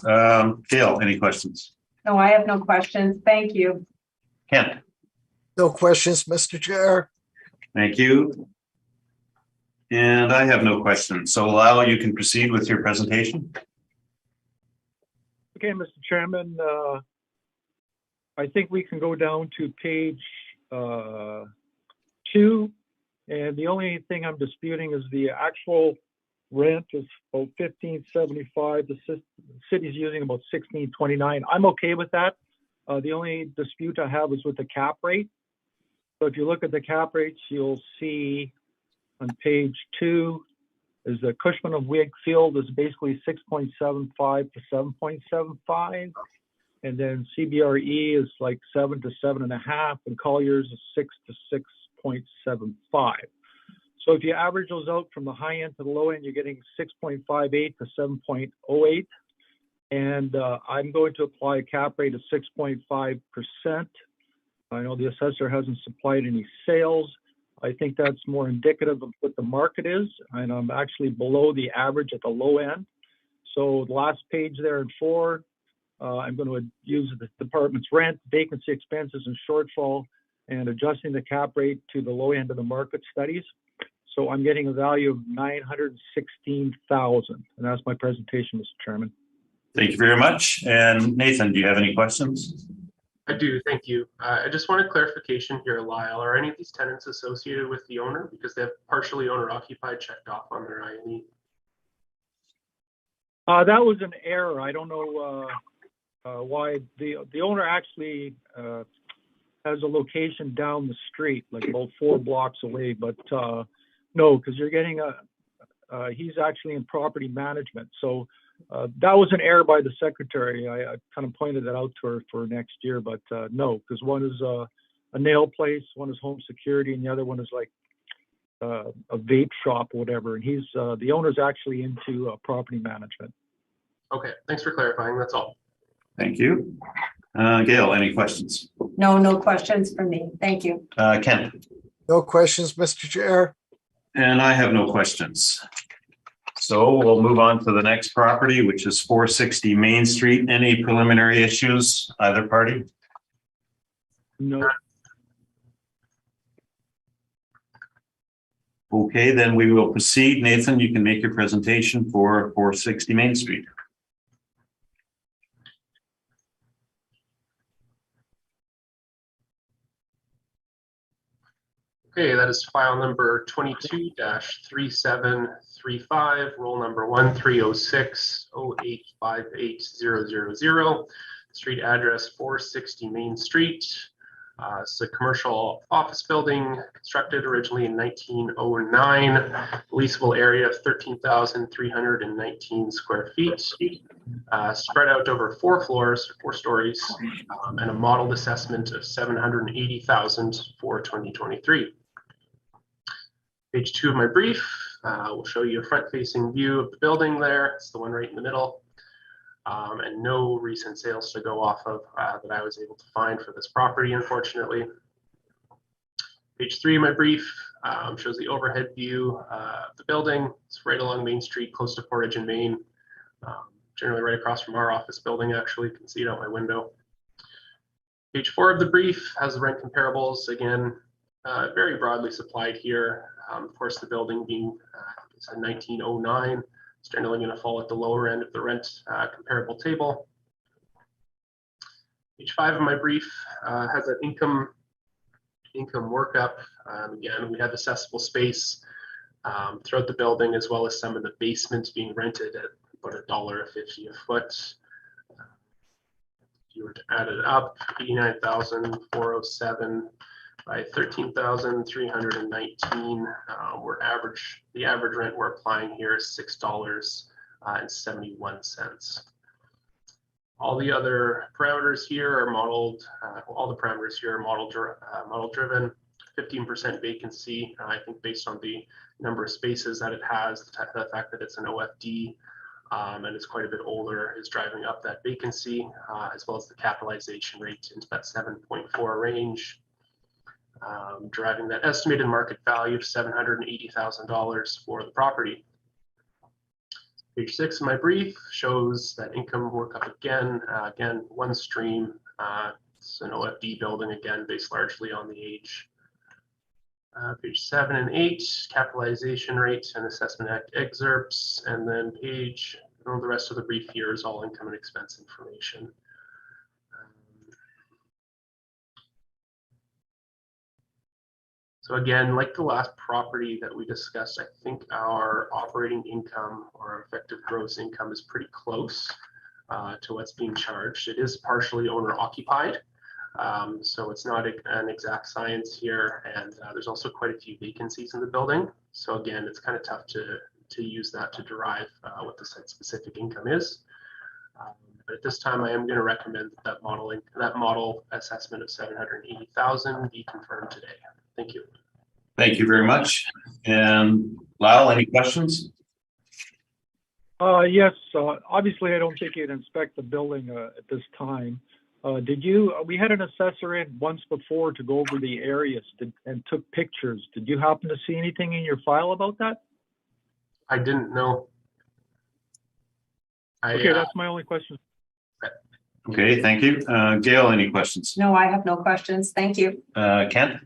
Gail, any questions? No, I have no questions. Thank you. Kent, No questions, Mr. Chair. thank you. And I have no questions. So Lyle, you can proceed with your presentation. Okay, Mr. Chairman, I think we can go down to page 2. And the only thing I'm disputing is the actual rent is about $15.75. The city's using about $16.29. I'm okay with that. The only dispute I have is with the cap rate. So if you look at the cap rates, you'll see on page 2 is the Cushman of Wakefield is basically 6.75 to 7.75. And then CBRE is like 7 to 7.5, and Colliers is 6 to 6.75. So if you average those out from the high end to the low end, you're getting 6.58 to 7.08. And I'm going to apply a cap rate of 6.5%. I know the assessor hasn't supplied any sales. I think that's more indicative of what the market is, and I'm actually below the average at the low end. So the last page there in 4, I'm going to use the department's rent, vacancy expenses, and shortfall, and adjusting the cap rate to the low end of the market studies. So I'm getting a value of $916,000, and that's my presentation, Mr. Chairman. Thank you very much. And Nathan, do you have any questions? I do, thank you. I just wanted clarification here, Lyle. Are any of these tenants associated with the owner because they have partially owner occupied checked off on their INE? That was an error. I don't know why the owner actually has a location down the street, like about 4 blocks away. But no, because you're getting he's actually in property management. So that was an error by the secretary. I kind of pointed that out to her for next year, but no, because one is a nail place, one is home security, and the other one is like a vape shop or whatever. And he's the owner's actually into property management. Okay, thanks for clarifying. That's all. Thank you. Gail, any questions? No, no questions from me. Thank you. Kent? No questions, Mr. Chair. And I have no questions. So we'll move on to the next property, which is 460 Main Street. Any preliminary issues, either party? No. Okay, then we will proceed. Nathan, you can make your presentation for 460 Main Street. Okay, that is file number 22-3735, roll number 1306-0858000. Street address 460 Main Street. It's a commercial office building constructed originally in 1909. Leasable area of 13,319 square feet. Spread out over 4 floors, 4 stories, and a modeled assessment of $780,000 for 2023. Page 2 of my brief will show you a front-facing view of the building there. It's the one right in the middle. And no recent sales to go off of that I was able to find for this property, unfortunately. Page 3 of my brief shows the overhead view of the building. It's right along Main Street, close to Portage and Main. Generally right across from our office building, actually. You can see it out my window. Page 4 of the brief has the rent comparables. Again, very broadly supplied here. Of course, the building being it's a 1909. It's generally going to fall at the lower end of the rent comparable table. Page 5 of my brief has an income workup. Again, we have accessible space throughout the building, as well as some of the basements being rented at about $1.50 a foot. If you were to add it up, 89,407 by 13,319. The average rent we're applying here is $6.71. All the other parameters here are modeled. All the parameters here are model driven. 15% vacancy. I think based on the number of spaces that it has, the fact that it's an OFD and it's quite a bit older is driving up that vacancy, as well as the capitalization rate into that 7.4 range, driving that estimated market value of $780,000 for the property. Page 6 of my brief shows that income workup again. Again, one stream. It's an OFD building, again, based largely on the age. Page 7 and 8, capitalization rate and assessment act excerpts. And then page, the rest of the brief here is all income and expense information. So again, like the last property that we discussed, I think our operating income or effective gross income is pretty close to what's being charged. It is partially owner occupied, so it's not an exact science here, and there's also quite a few vacancies in the building. So again, it's kind of tough to use that to derive what the site-specific income is. But at this time, I am going to recommend that model assessment of $780,000 be confirmed today. Thank you. Thank you very much. And Lyle, any questions? Yes, obviously I don't think you'd inspect the building at this time. We had an assessor in once before to go over the areas and took pictures. Did you happen to see anything in your file about that? I didn't know. Okay, that's my only question. Okay, thank you. Gail, any questions? No, I have no questions. Thank you. Kent?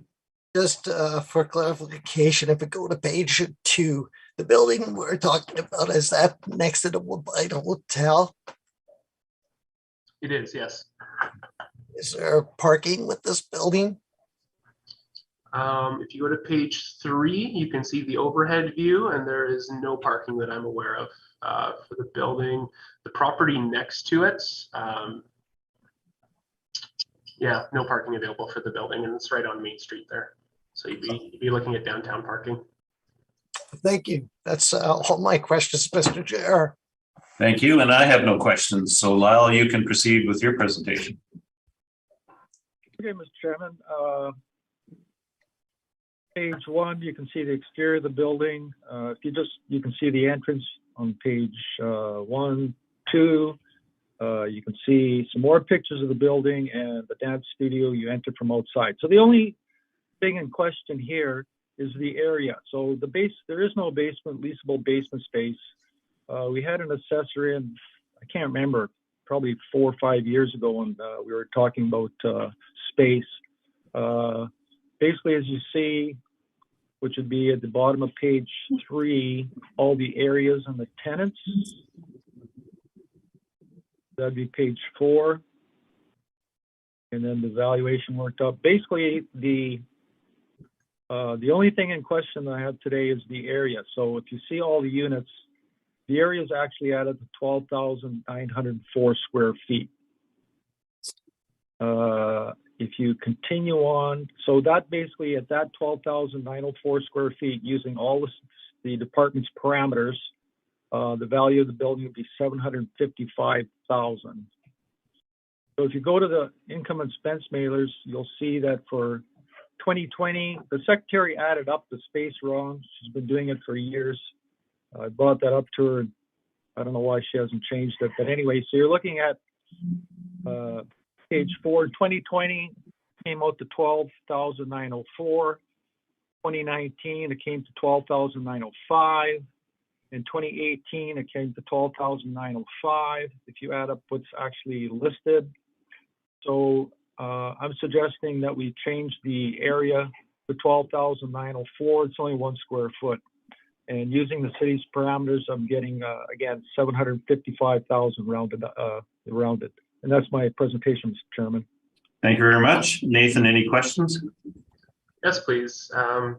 Just for clarification, if we go to page 2, the building we're talking about, is that next to the Woodbine Hotel? It is, yes. Is there parking with this building? If you go to page 3, you can see the overhead view, and there is no parking that I'm aware of for the building. The property next to it, yeah, no parking available for the building, and it's right on Main Street there. So you'd be looking at downtown parking. Thank you. That's all my questions, Mr. Chair. Thank you, and I have no questions. So Lyle, you can proceed with your presentation. Okay, Mr. Chairman. Page 1, you can see the exterior of the building. You can see the entrance on page 1, 2. You can see some more pictures of the building and the dance studio you entered from outside. So the only thing in question here is the area. So there is no basement, leasable basement space. We had an assessor in, I can't remember, probably 4 or 5 years ago, and we were talking about space. Basically, as you see, which would be at the bottom of page 3, all the areas and the tenants. That'd be page 4. And then the valuation worked up. Basically, the only thing in question that I have today is the area. So if you see all the units, the area is actually added to 12,904 square feet. If you continue on, so that basically at that 12,904 square feet, using all the department's parameters, the value of the building would be $755,000. So if you go to the income and expense mailers, you'll see that for 2020, the secretary added up the space wrong. She's been doing it for years. I brought that up to her. I don't know why she hasn't changed it, but anyway, so you're looking at page 4, 2020 came out to 12,904. 2019, it came to 12,905. In 2018, it came to 12,905. If you add up what's actually listed. So I'm suggesting that we change the area to 12,904. It's only 1 square foot. And using the city's parameters, I'm getting, again, 755,000 rounded. And that's my presentation, Mr. Chairman. Thank you very much. Nathan, any questions? Yes, please. I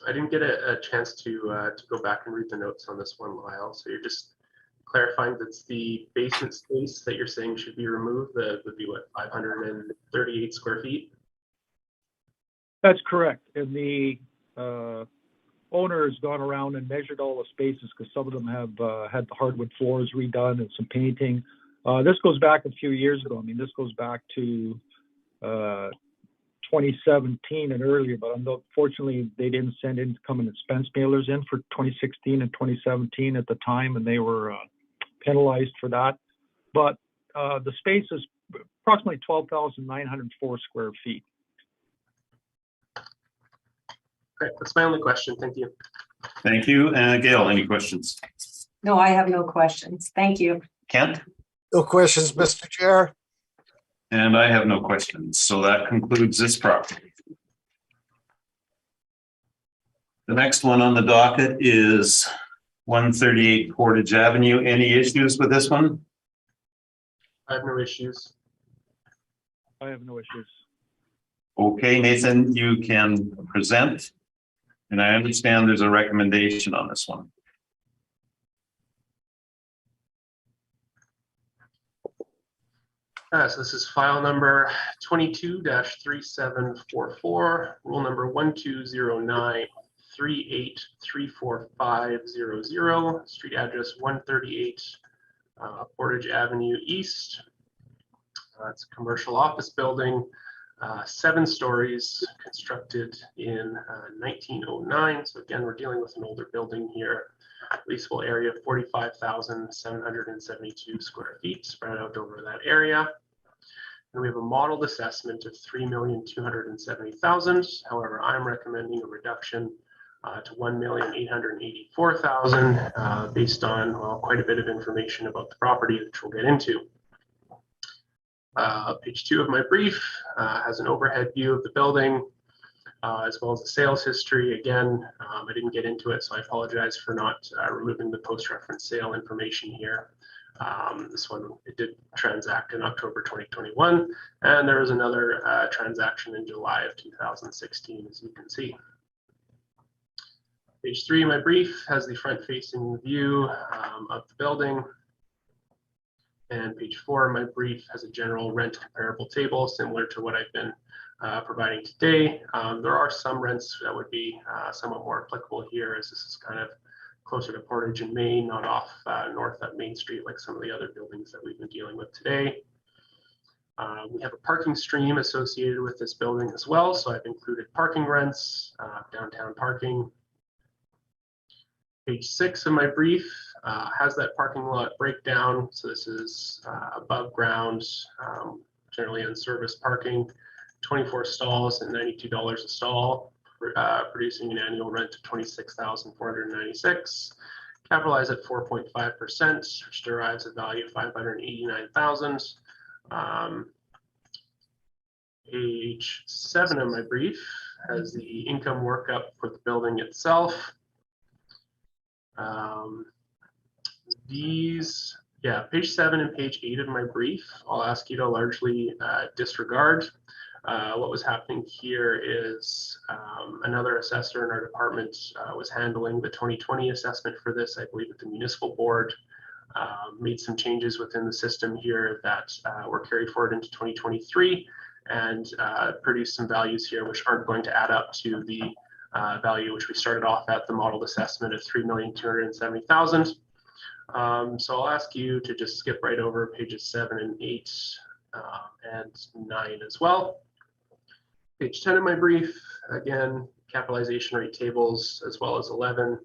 didn't get a chance to go back and read the notes on this one, Lyle. So you're just clarifying that's the basement space that you're saying should be removed. That would be what, 538 square feet? That's correct. And the owner has gone around and measured all the spaces because some of them have had the hardwood floors redone and some painting. This goes back a few years ago. I mean, this goes back to 2017 and earlier, but unfortunately they didn't send income and expense mailers in for 2016 and 2017 at the time, and they were penalized for that. But the space is approximately 12,904 square feet. Great, that's my only question. Thank you. Thank you. Gail, any questions? No, I have no questions. Thank you. Kent? No questions, Mr. Chair. And I have no questions. So that concludes this property. The next one on the docket is 138 Portage Avenue. Any issues with this one? I have no issues. I have no issues. Okay, Nathan, you can present. And I understand there's a recommendation on this one. So this is file number 22-3744, rule number 120938345500, street address 138 Portage Avenue East. It's a commercial office building, 7 stories, constructed in 1909. So again, we're dealing with an older building here. Leasable area of 45,772 square feet spread out over that area. And we have a modeled assessment of 3,270,000. However, I'm recommending a reduction to 1,884,000 based on, well, quite a bit of information about the property, which we'll get into. Page 2 of my brief has an overhead view of the building, as well as the sales history. Again, I didn't get into it, so I apologize for not removing the post-reference sale information here. This one, it did transact in October 2021, and there was another transaction in July of 2016, as you can see. Page 3 of my brief has the front-facing view of the building. And page 4 of my brief has a general rent comparable table, similar to what I've been providing today. There are some rents that would be somewhat more applicable here, as this is kind of closer to Portage and Main, not off north at Main Street like some of the other buildings that we've been dealing with today. We have a parking stream associated with this building as well, so I've included parking rents, downtown parking. Page 6 of my brief has that parking lot breakdown. So this is above ground, generally unserviced parking, 24 stalls and $92 a stall, producing an annual rent of $26,496. Capitalized at 4.5%, which derives a value of $589,000. Page 7 of my brief has the income workup for the building itself. Page 7 and page 8 of my brief, I'll ask you to largely disregard. What was happening here is another assessor in our department was handling the 2020 assessment for this, I believe, at the municipal board. Made some changes within the system here that were carried forward into 2023 and produced some values here which aren't going to add up to the value which we started off at, the modeled assessment of 3,270,000. So I'll ask you to just skip right over pages 7 and 8 and 9 as well. Page 10 of my brief, again, capitalization rate tables, as well as 11,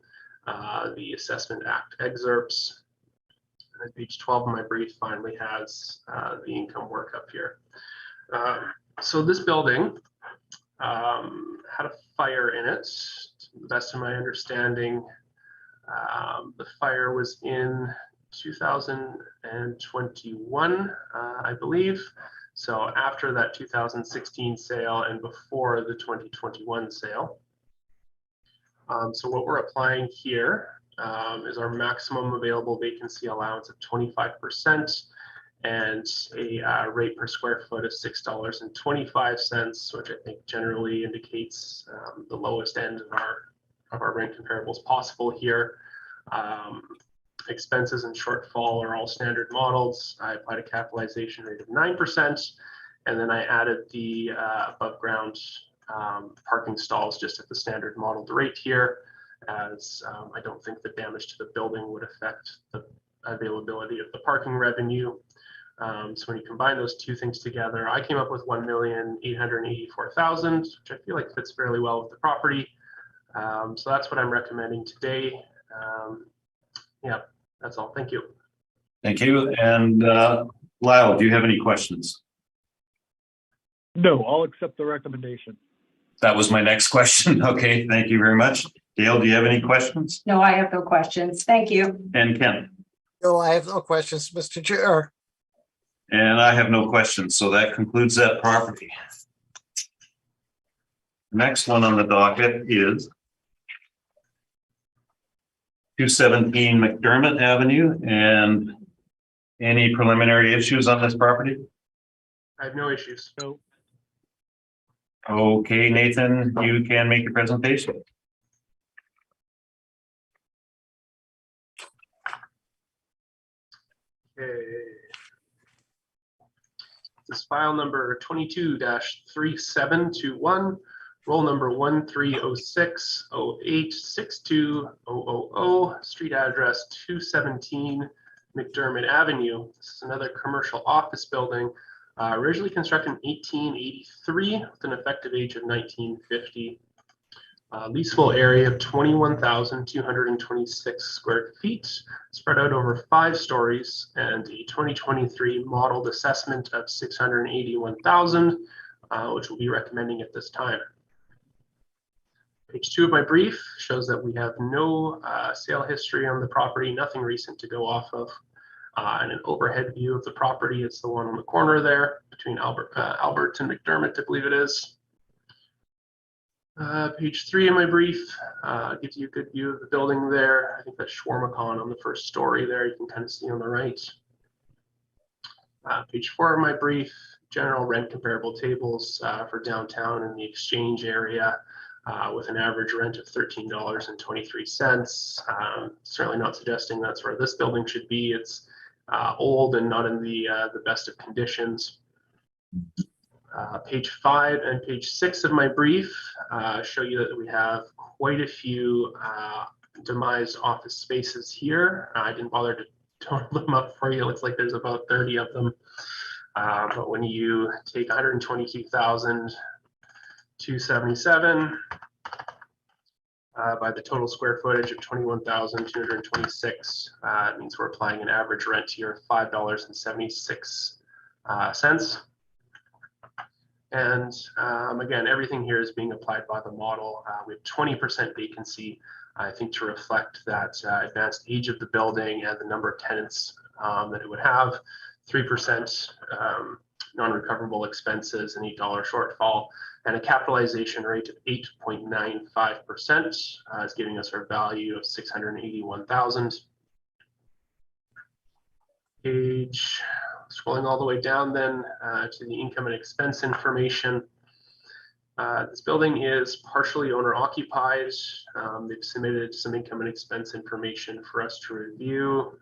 the Assessment Act excerpts. And then page 12 of my brief finally has the income workup here. So this building had a fire in it. To the best of my understanding, the fire was in 2021, I believe. So after that 2016 sale and before the 2021 sale. So what we're applying here is our maximum available vacancy allowance of 25% and a rate per square foot of $6.25, which I think generally indicates the lowest end of our rent comparables possible here. Expenses and shortfall are all standard models. I applied a capitalization rate of 9%, and then I added the above ground parking stalls just at the standard modeled rate here, as I don't think the damage to the building would affect the availability of the parking revenue. So when you combine those two things together, I came up with 1,884,000, which I feel like fits fairly well with the property. So that's what I'm recommending today. Yeah, that's all. Thank you. Thank you. And Lyle, do you have any questions? No, I'll accept the recommendation. That was my next question. Okay, thank you very much. Dale, do you have any questions? No, I have no questions. Thank you. And Ken? No, I have no questions, Mr. Chair. And I have no questions, so that concludes that property. Next one on the docket is 217 McDermott Avenue, and any preliminary issues on this property? I have no issues. No. Okay, Nathan, you can make your presentation. Okay. This is file number 22-3721, roll number 1306086200, street address 217 McDermott Avenue. This is another commercial office building, originally constructed in 1883 with an effective age of 1950. Leasable area of 21,226 square feet, spread out over 5 stories, and a 2023 modeled assessment of 681,000, which we'll be recommending at this time. Page 2 of my brief shows that we have no sale history on the property, nothing recent to go off of. And an overhead view of the property, it's the one on the corner there between Albert and McDermott, I believe it is. Page 3 of my brief gives you a good view of the building there. I think that's Schwarmacon on the first story there. You can kind of see on the right. Page 4 of my brief, general rent comparable tables for downtown and the exchange area with an average rent of $13.23. Certainly not suggesting that's where this building should be. It's old and not in the best of conditions. Page 5 and page 6 of my brief show you that we have quite a few demised office spaces here. I didn't bother to total them up for you. It looks like there's about 30 of them. But when you take 122,277 by the total square footage of 21,226, it means we're applying an average rent here of $5.76. And again, everything here is being applied by the model. We have 20% vacancy, I think, to reflect that advanced age of the building and the number of tenants that it would have. 3% non-recoverable expenses, an $8 shortfall, and a capitalization rate of 8.95% is giving us our value of 681,000. Page, scrolling all the way down then to the income and expense information. This building is partially owner occupied. They've submitted some income and expense information for us to review.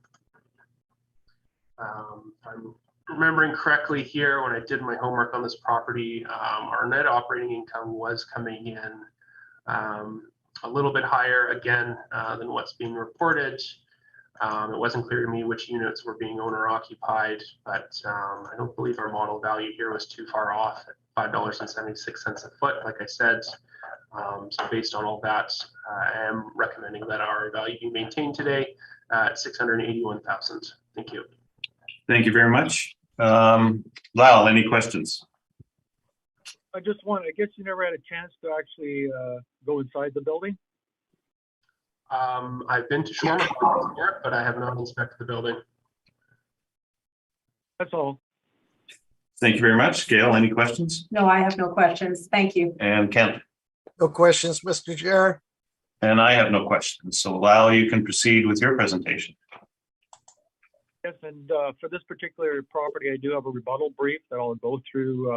If I'm remembering correctly here, when I did my homework on this property, our net operating income was coming in a little bit higher again than what's being reported. It wasn't clear to me which units were being owner occupied, but I don't believe our model value here was too far off at $5.76 a foot, like I said. So based on all that, I am recommending that our value be maintained today at 681,000. Thank you. Thank you very much. Lyle, any questions? I guess you never had a chance to actually go inside the building? I've been to Schwarmacon before, but I have not inspected the building. That's all. Thank you very much. Gail, any questions? No, I have no questions. Thank you. And Kent? No questions, Mr. Chair. And I have no questions. So Lyle, you can proceed with your presentation. Yes, and for this particular property, I do have a rebuttal brief that I'll go through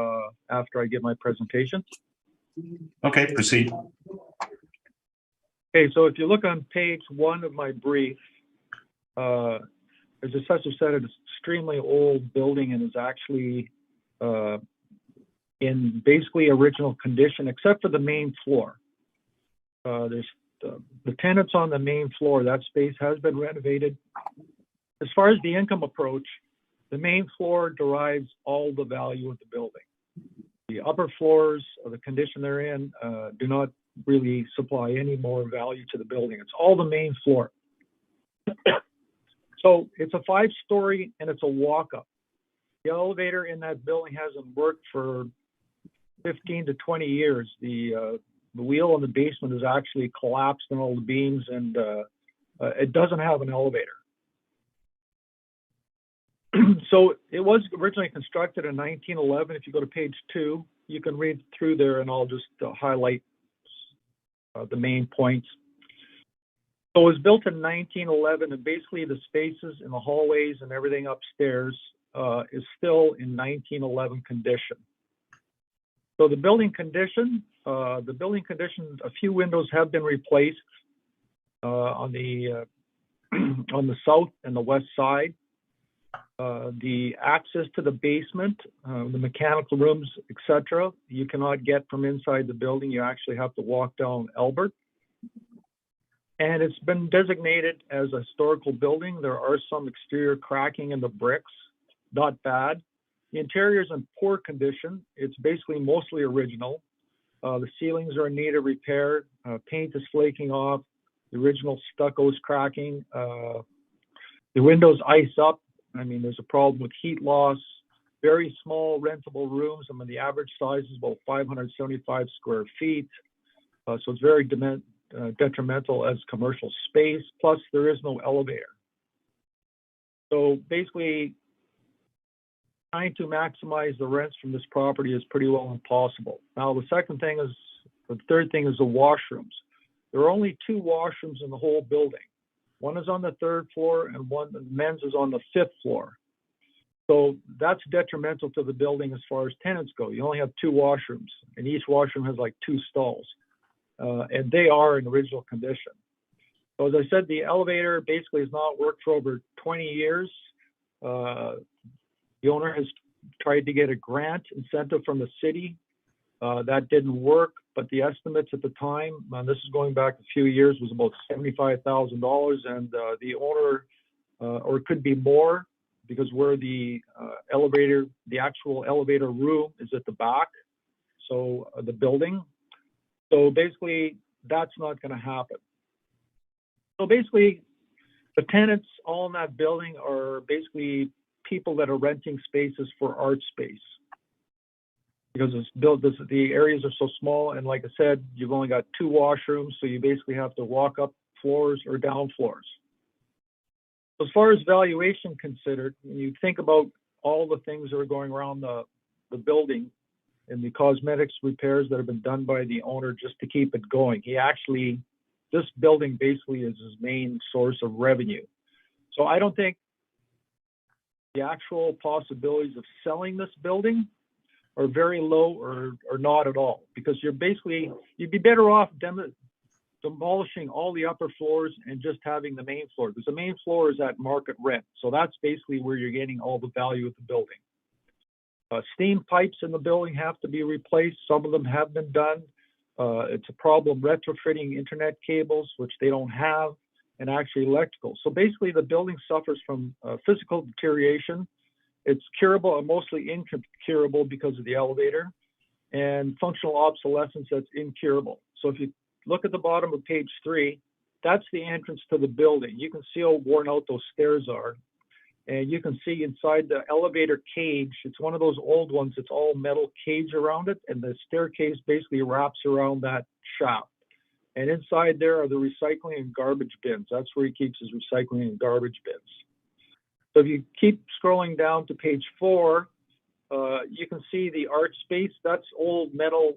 after I give my presentation. Okay, proceed. Okay, so if you look on page 1 of my brief, as the assessor said, it's an extremely old building and is actually in basically original condition, except for the main floor. There's the tenants on the main floor. That space has been renovated. As far as the income approach, The main floor derives all the value of the building. The upper floors, of the condition they're in, do not really supply any more value to the building. It's all the main floor. So it's a 5-story and it's a walk-up. The elevator in that building hasn't worked for 15 to 20 years. The wheel in the basement is actually collapsed in all the beams, and it doesn't have an elevator. So it was originally constructed in 1911. If you go to page 2, you can read through there, and I'll just highlight the main points. So it was built in 1911, and basically the spaces in the hallways and everything upstairs is still in 1911 condition. So the building condition, a few windows have been replaced on the south and the west side. The access to the basement, the mechanical rooms, etc., you cannot get from inside the building. You actually have to walk down Albert. And it's been designated as a historical building. There are some exterior cracking in the bricks, not bad. The interior is in poor condition. It's basically mostly original. The ceilings are in need of repair. Paint is flaking off. The original stucco is cracking. The windows ice up. I mean, there's a problem with heat loss. Very small rentable rooms. I mean, the average size is about 575 square feet. So it's very detrimental as commercial space. Plus, there is no elevator. So basically, trying to maximize the rents from this property is pretty well impossible. Now, the third thing is the washrooms. There are only 2 washrooms in the whole building. One is on the 3rd floor and the men's is on the 5th floor. So that's detrimental to the building as far as tenants go. You only have 2 washrooms, and each washroom has like 2 stalls, and they are in original condition. So as I said, the elevator basically has not worked for over 20 years. The owner has tried to get a grant incentive from the city. That didn't work, but the estimates at the time, and this is going back a few years, was about $75,000, and the owner, or it could be more, because where the actual elevator room is at the back, so the building. So basically, that's not going to happen. So basically, the tenants all in that building are basically people that are renting spaces for art space, because the areas are so small, and like I said, you've only got 2 washrooms, so you basically have to walk up floors or down floors. As far as valuation considered, when you think about all the things that are going around the building and the cosmetics repairs that have been done by the owner just to keep it going, this building basically is his main source of revenue. So I don't think the actual possibilities of selling this building are very low or not at all, because you'd be better off demolishing all the upper floors and just having the main floor, because the main floor is at market rent. So that's basically where you're getting all the value of the building. Steam pipes in the building have to be replaced. Some of them have been done. It's a problem retrofitting internet cables, which they don't have, and actually electrical. So basically the building suffers from physical deterioration. It's curable and mostly incurable because of the elevator, and functional obsolescence that's incurable. So if you look at the bottom of page 3, that's the entrance to the building. You can see how worn out those stairs are. And you can see inside the elevator cage, it's one of those old ones, it's all metal cage around it, and the staircase basically wraps around that shaft. And inside there are the recycling and garbage bins. That's where he keeps his recycling and garbage bins. So if you keep scrolling down to page 4, you can see the art space. That's old metal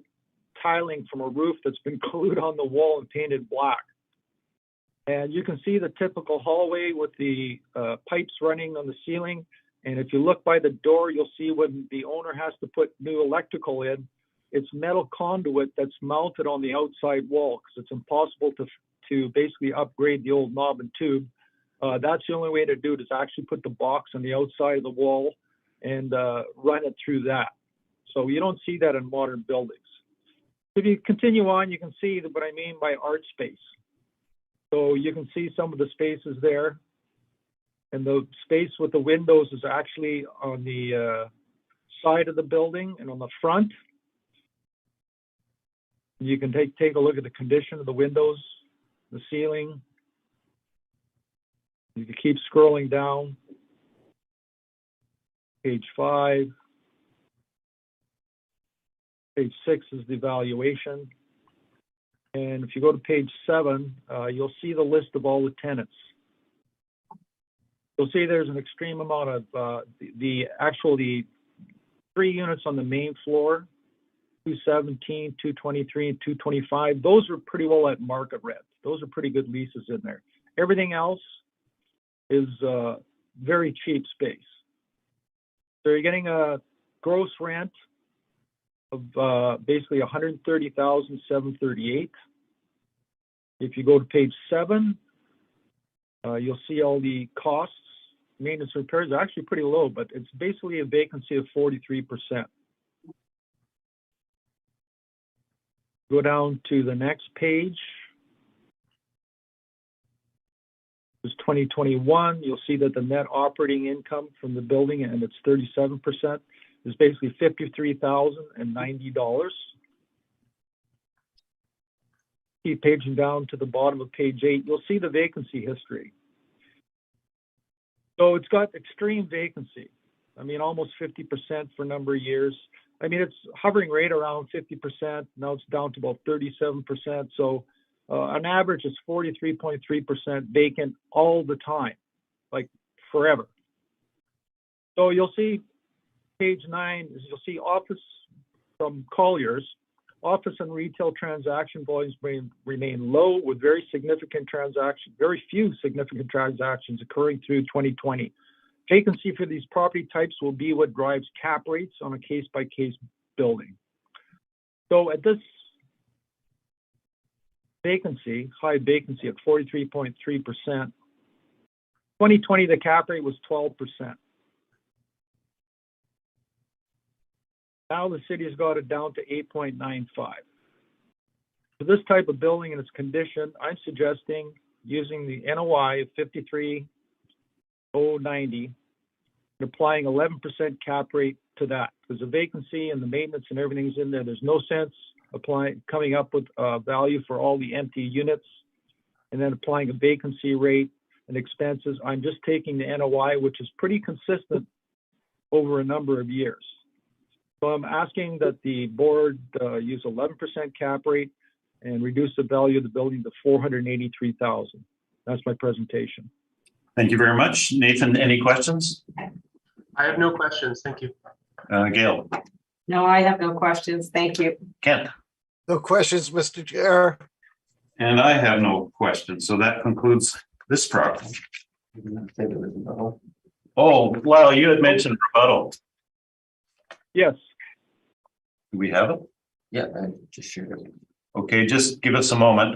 tiling from a roof that's been glued on the wall and painted black. And you can see the typical hallway with the pipes running on the ceiling. And if you look by the door, you'll see when the owner has to put new electrical in, it's metal conduit that's mounted on the outside wall, because it's impossible to basically upgrade the old knob and tube. That's the only way to do it, is actually put the box on the outside of the wall and run it through that. So you don't see that in modern buildings. If you continue on, you can see what I mean by art space. So you can see some of the spaces there. And the space with the windows is actually on the side of the building and on the front. You can take a look at the condition of the windows, the ceiling. You can keep scrolling down. Page 5. Page 6 is the valuation. And if you go to page 7, you'll see the list of all the tenants. You'll see there's an extreme amount of the 3 units on the main floor, 217, 223, and 225. Those are pretty well at market rent. Those are pretty good leases in there. Everything else is very cheap space. So you're getting a gross rent of basically $130,738. If you go to page 7, you'll see all the costs. Maintenance repairs are actually pretty low, but it's basically a vacancy of 43%. Go down to the next page. It's 2021. You'll see that the net operating income from the building, and it's 37%, is basically $53,090. Keep paging down to the bottom of page 8. You'll see the vacancy history. So it's got extreme vacancy. I mean, almost 50% for a number of years. I mean, it's hovering right around 50%. Now it's down to about 37%. So on average, it's 43.3% vacant all the time, like forever. So you'll see page 9, you'll see office from Colliers. Office and retail transaction volumes remain low, with very few significant transactions occurring through 2020. Vacancy for these property types will be what drives cap rates on a case-by-case building. So at this vacancy, high vacancy at 43.3%, 2020, the cap rate was 12%. Now the city has got it down to 8.95. For this type of building and its condition, I'm suggesting using the NOI of 53,090 and applying 11% cap rate to that. Because the vacancy and the maintenance and everything's in there. There's no sense coming up with value for all the empty units and then applying a vacancy rate and expenses. I'm just taking the NOI, which is pretty consistent over a number of years. So I'm asking that the board use 11% cap rate and reduce the value of the building to $483,000. That's my presentation. Thank you very much. Nathan, any questions? I have no questions. Thank you. Gail? No, I have no questions. Thank you. Kent? No questions, Mr. Chair. And I have no questions. So that concludes this property. Oh, Lyle, you had mentioned rebuttal. Yes. Do we have it? Yeah, I just shared it. Okay, just give us a moment.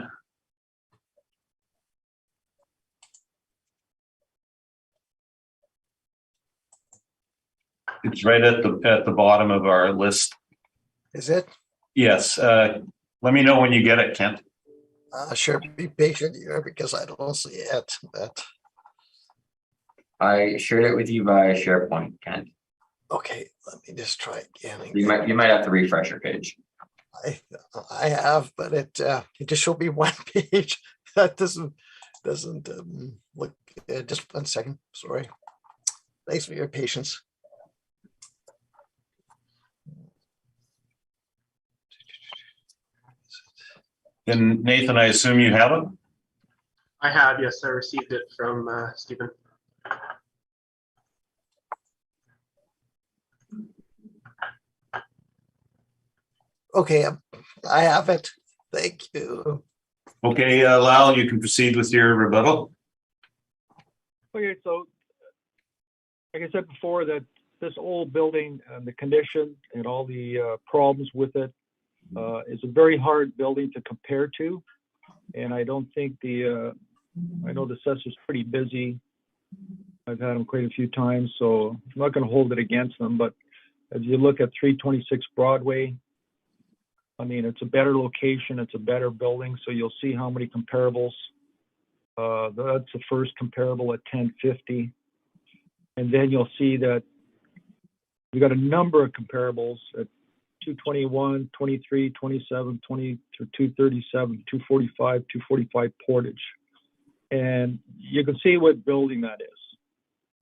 It's right at the bottom of our list. Is it? Yes. Let me know when you get it, Kent. Sure, be patient here because I don't see it. But I shared it with you via SharePoint, Kent. okay, let me just try again. You might have to refresh your page. I have, but it just showed me one page. That doesn't look. Just 1 second. Sorry. Thanks for your patience. And Nathan, I assume you have it? I have, yes, I received it from Stephen. Okay, I have it. Thank you. Okay, Lyle, you can proceed with your rebuttal. Okay, so like I said before, that this old building and the condition and all the problems with it is a very hard building to compare to. And I don't think I know the assessor's pretty busy. I've had him quite a few times, so I'm not going to hold it against them. But as you look at 326 Broadway, I mean, it's a better location, it's a better building, so you'll see how many comparables. That's the first comparable at 1050. And then you'll see that we got a number of comparables at 221, 23, 27, 20 through 237, 245, 245 Portage. And you can see what building that is.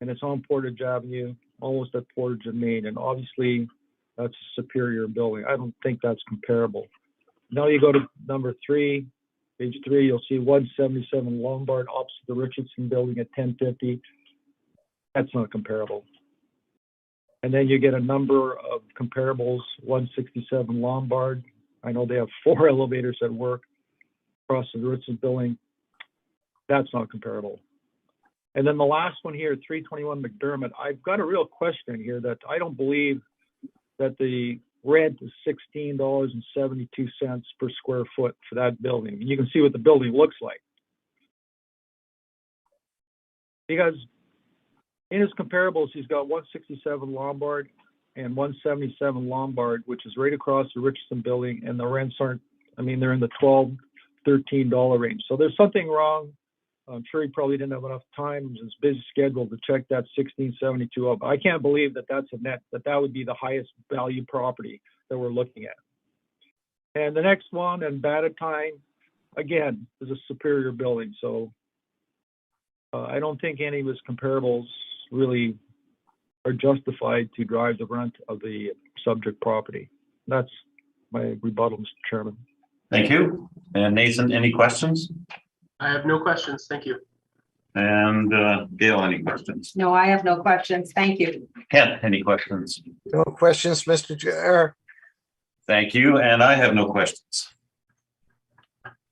And it's on Portage Avenue, almost at Portage and Main. And obviously that's a superior building. I don't think that's comparable. Now you go to number 3, page 3, you'll see 177 Lombard opposite the Richardson building at 1050. That's not comparable. And then you get a number of comparables, 167 Lombard. I know they have 4 elevators that work across the Richardson building. That's not comparable. And then the last one here, 321 McDermott, I've got a real question here that I don't believe that the rent is $16.72 per square foot for that building. You can see what the building looks like. Because in his comparables, he's got 167 Lombard and 177 Lombard, which is right across the Richardson building, and the rents aren't, I mean, they're in the $12, $13 range. So there's something wrong. I'm sure he probably didn't have enough time in his busy schedule to check that 1672 up. I can't believe that that's a net, that would be the highest value property that we're looking at. And the next one, and Batatine, again, is a superior building. So I don't think any of his comparables really are justified to drive the rent of the subject property. That's my rebuttal, Mr. Chairman. Thank you. And Nathan, any questions? I have no questions. Thank you. And Gail, any questions? No, I have no questions. Thank you. Ken, any questions? No questions, Mr. Chair. Thank you. And I have no questions.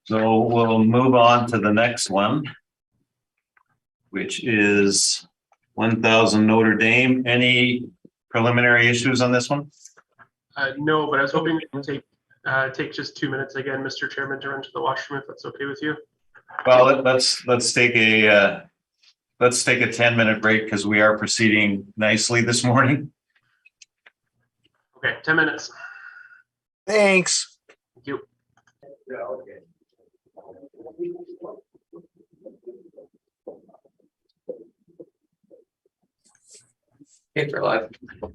So we'll move on to the next one, which is 1000 Notre Dame. Any preliminary issues on this one? No, but I was hoping to take just 2 minutes again, Mr. Chairman, to run to the washroom, if that's okay with you. Well, let's take a 10-minute break because we are proceeding nicely this morning. Okay, 10 minutes. Thanks. Thank you. Okay, we're live.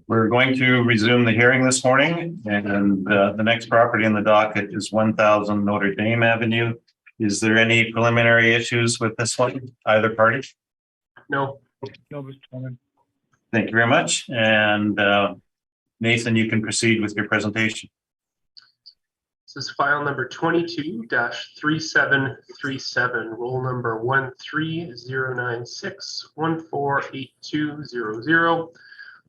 We're going to resume the hearing this morning, and the next property in the docket is 1000 Notre Dame Avenue. Is there any preliminary issues with this one, either party? No. No, Mr. Chairman. Thank you very much. And Nathan, you can proceed with your presentation. This is file number 22-3737, roll number 13096148200,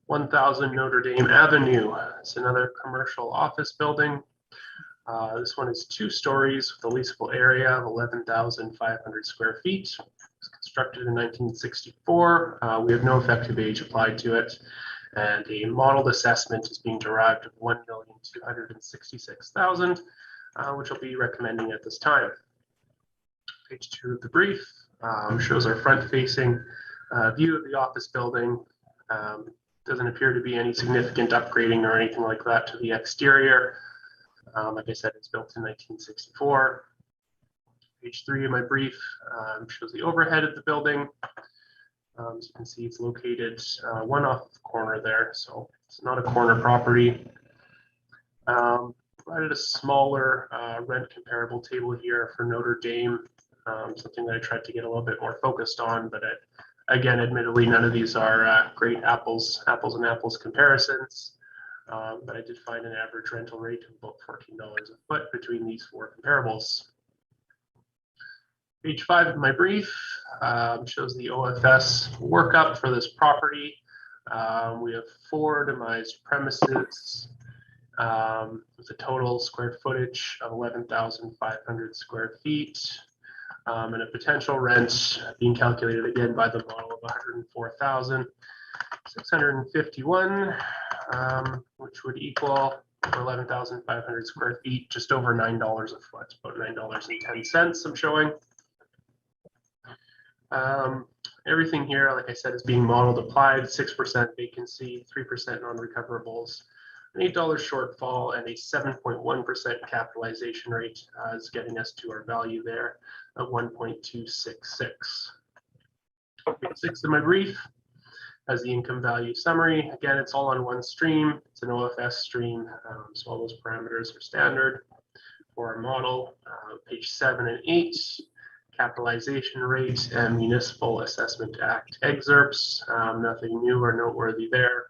1000 Notre Dame Avenue. It's another commercial office building. This one is 2 stories with a leasable area of 11,500 square feet. It was constructed in 1964. We have no effective age applied to it, and a modeled assessment is being derived of $1,266,000, which I'll be recommending at this time. Page 2 of the brief shows our front-facing view of the office building. Doesn't appear to be any significant upgrading or anything like that to the exterior. Like I said, it's built in 1964. Page 3 of my brief shows the overhead of the building. As you can see, it's located one off the corner there, so it's not a corner property. Provided a smaller rent comparable table here for Notre Dame, something that I tried to get a little bit more focused on, but again, admittedly, none of these are great apples and apples comparisons. But I did find an average rental rate of about $14 a foot between these 4 comparables. Page 5 of my brief shows the OFS workup for this property. We have 4 demised premises with a total square footage of 11,500 square feet, and a potential rent being calculated again by the model of 104,651, which would equal 11,500 square feet, just over $9 a foot, about $9.10 I'm showing. Everything here, like I said, is being modeled applied, 6% vacancy, 3% non-recoverables, an $8 shortfall, and a 7.1% capitalization rate is getting us to our value there of 1.266. Page 6 of my brief as the income value summary. Again, it's all on one stream. It's an OFS stream, so all those parameters are standard for our model. Page 7 and 8, capitalization rate and municipal assessment act excerpts. Nothing new or noteworthy there.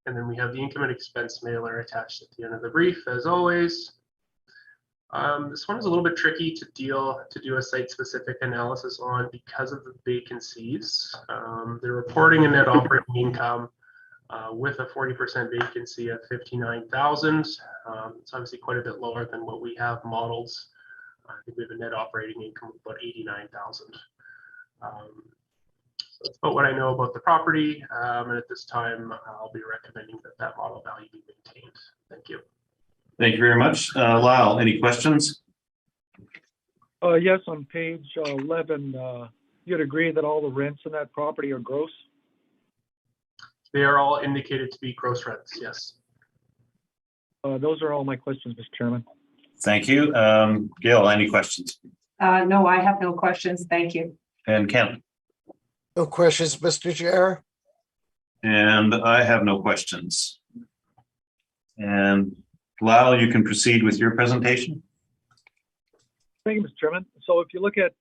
And then we have the income and expense mailer attached at the end of the brief, as always. This one is a little bit tricky to do a site-specific analysis on because of the vacancies. They're reporting a net operating income with a 40% vacancy of 59,000. It's obviously quite a bit lower than what we have modeled. I think we have a net operating income of about 89,000. So that's about what I know about the property. And at this time, I'll be recommending that that model value be maintained. Thank you. Thank you very much. Lyle, any questions? Yes, on page 11, you'd agree that all the rents in that property are gross? They are all indicated to be gross rents, yes. Those are all my questions, Mr. Chairman. Thank you. Gail, any questions? No, I have no questions. Thank you. And Ken? No questions, Mr. Chair. And I have no questions. And Lyle, you can proceed with your presentation. Thank you, Mr. Chairman. So if you look at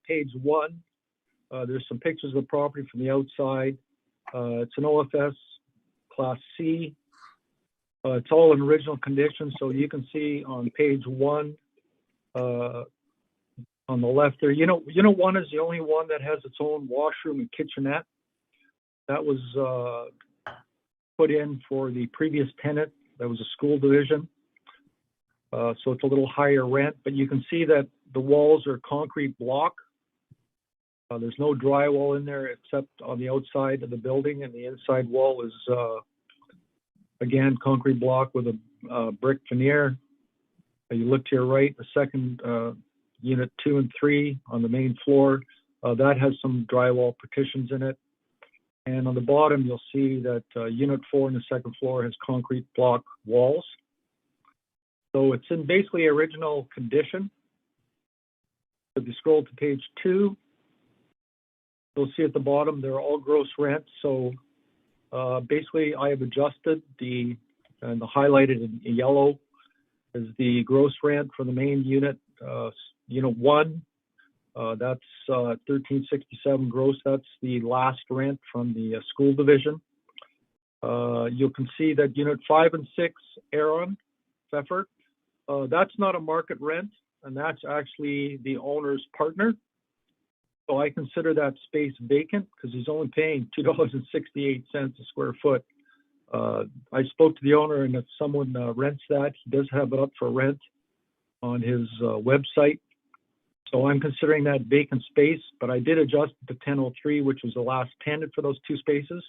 page 1, there's some pictures of the property from the outside. It's an OFS Class C. It's all in original condition, so you can see on page 1 on the left there. You know, 1 is the only one that has its own washroom and kitchenette. That was put in for the previous tenant. That was a school division. So it's a little higher rent, but you can see that the walls are concrete block. There's no drywall in there except on the outside of the building, and the inside wall is, again, concrete block with a brick veneer. You look to your right, the second unit 2 and 3 on the main floor, that has some drywall partitions in it. And on the bottom, you'll see that unit 4 in the second floor has concrete block walls. So it's in basically original condition. If you scroll to page 2, you'll see at the bottom, they're all gross rent. So basically I have adjusted the highlighted in yellow is the gross rent for the main unit, unit 1. That's 1367 gross. That's the last rent from the school division. You can see that unit 5 and 6, Aaron Pfeffer, that's not a market rent, and that's actually the owner's partner. So I consider that space vacant because he's only paying $2.68 a square foot. I spoke to the owner, and if someone rents that, he does have it up for rent on his website. So I'm considering that vacant space, but I did adjust it to 1003, which was the last tenant for those 2 spaces.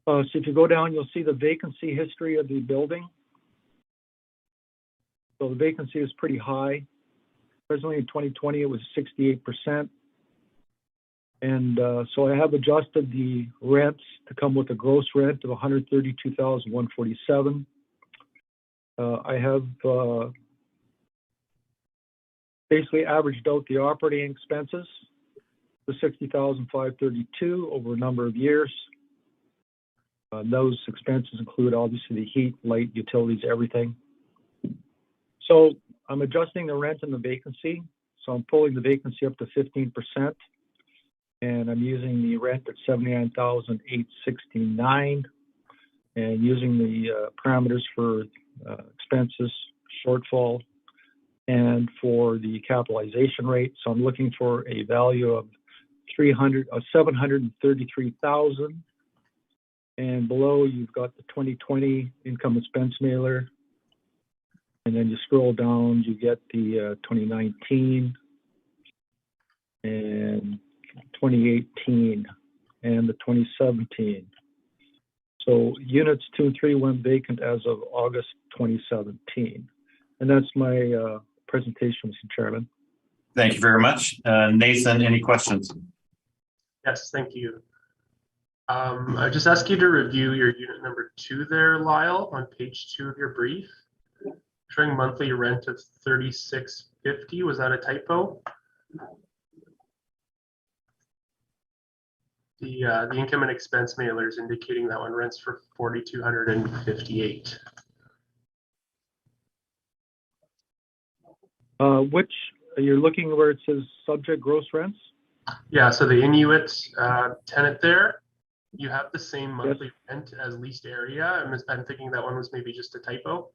So if you go down, you'll see the vacancy history of the building. So the vacancy is pretty high. Presently in 2020, it was 68%. And so I have adjusted the rents to come with a gross rent of $132,147. I have basically averaged out the operating expenses to $60,532 over a number of years. Those expenses include obviously the heat, light, utilities, everything. So I'm adjusting the rent and the vacancy. So I'm pulling the vacancy up to 15%, and I'm using the rent at $79,869, and using the parameters for expenses, shortfall, and for the capitalization rate. So I'm looking for a value of $733,000. And below, you've got the 2020 income expense mailer. And then you scroll down, you get the 2019 and 2018 and the 2017. So units 2 and 3 went vacant as of August 2017. And that's my presentation, Mr. Chairman. Thank you very much. Nathan, any questions? Yes, thank you. I just ask you to review your unit number 2 there, Lyle, on page 2 of your brief. Showing monthly rent of $36.50. Was that a typo? The income and expense mailer is indicating that one rents for 4,258. Which, you're looking where it says subject gross rents? Yeah, so the Inuit tenant there, you have the same monthly rent as leased area. I'm thinking that one was maybe just a typo.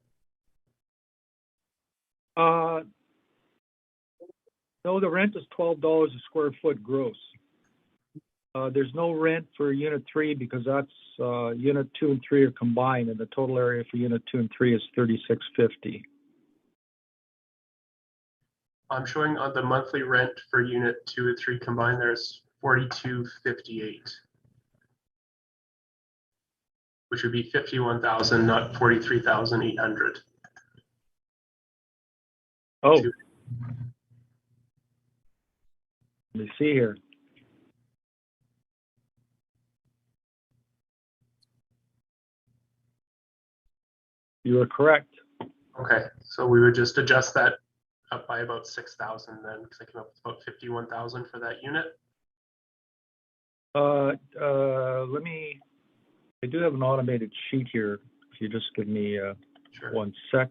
No, the rent is $12 a square foot gross. There's no rent for unit 3 because that's unit 2 and 3 are combined, and the total area for unit 2 and 3 is 3650. I'm showing on the monthly rent for unit 2 and 3 combined, there's 4,258, which would be 51,000, not 43,800. Oh, let me see here. You are correct. Okay, so we would just adjust that up by about 6,000 then, because I came up with about 51,000 for that unit. Let me, I do have an automated sheet here. If you just give me Sure. 1 sec.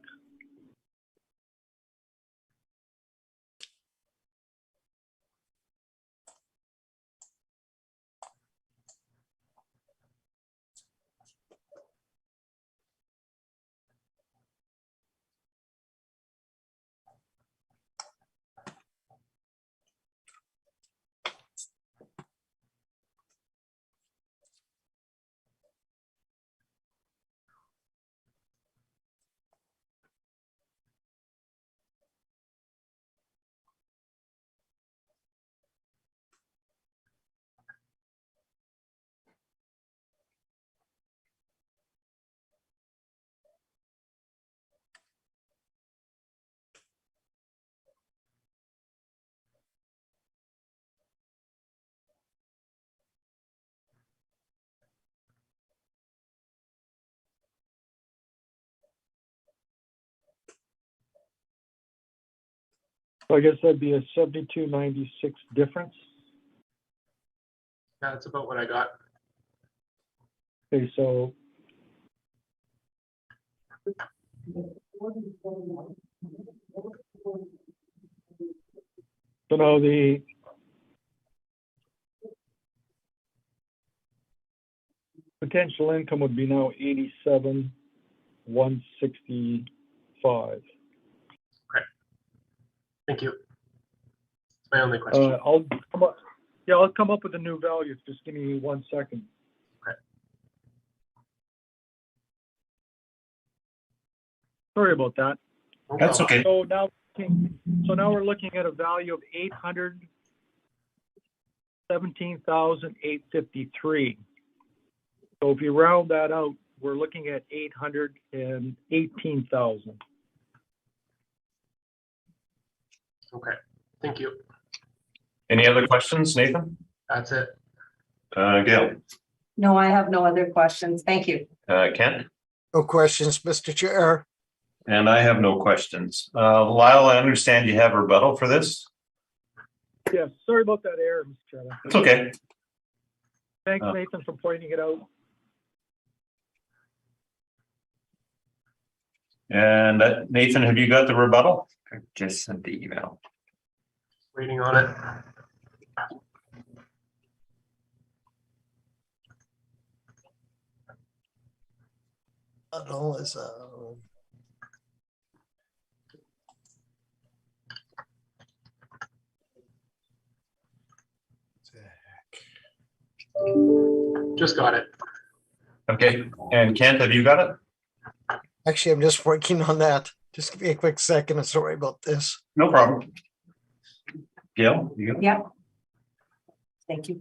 So I guess that'd be a 72.96 difference. Yeah, that's about what I got. Okay, so now the potential income would be now 87,165. Thank you. That's my only question. I'll come up. Yeah, I'll come up with a new value. Just give me 1 second. Okay. Sorry about that. No That's problem. okay. So now we're looking at a value of 817,853. So if you round that out, we're looking at 818,000. Okay, thank you. Any other questions, Nathan? That's it. Gail, No, I have no other questions. Thank you. Kent? No questions, Mr. Chair. And I have no questions. Lyle, I understand you have rebuttal for this. Yeah, sorry about that error, Mr. Chairman. It's okay. Thanks, Nathan, for pointing it out. And Nathan, have you got the rebuttal? I just sent the email. Waiting on it. All is Just got it. Okay. And Kent, have you got it? actually, I'm just working on that. Just give me a quick second. I'm sorry about this. No problem. Gail, you got it? Yep. Thank you.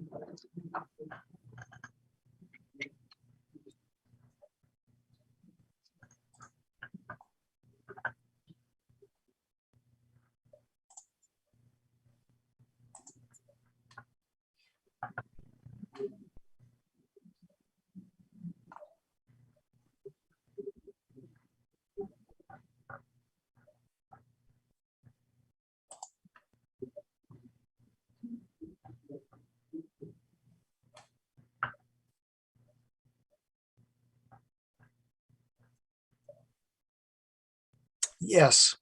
Yes.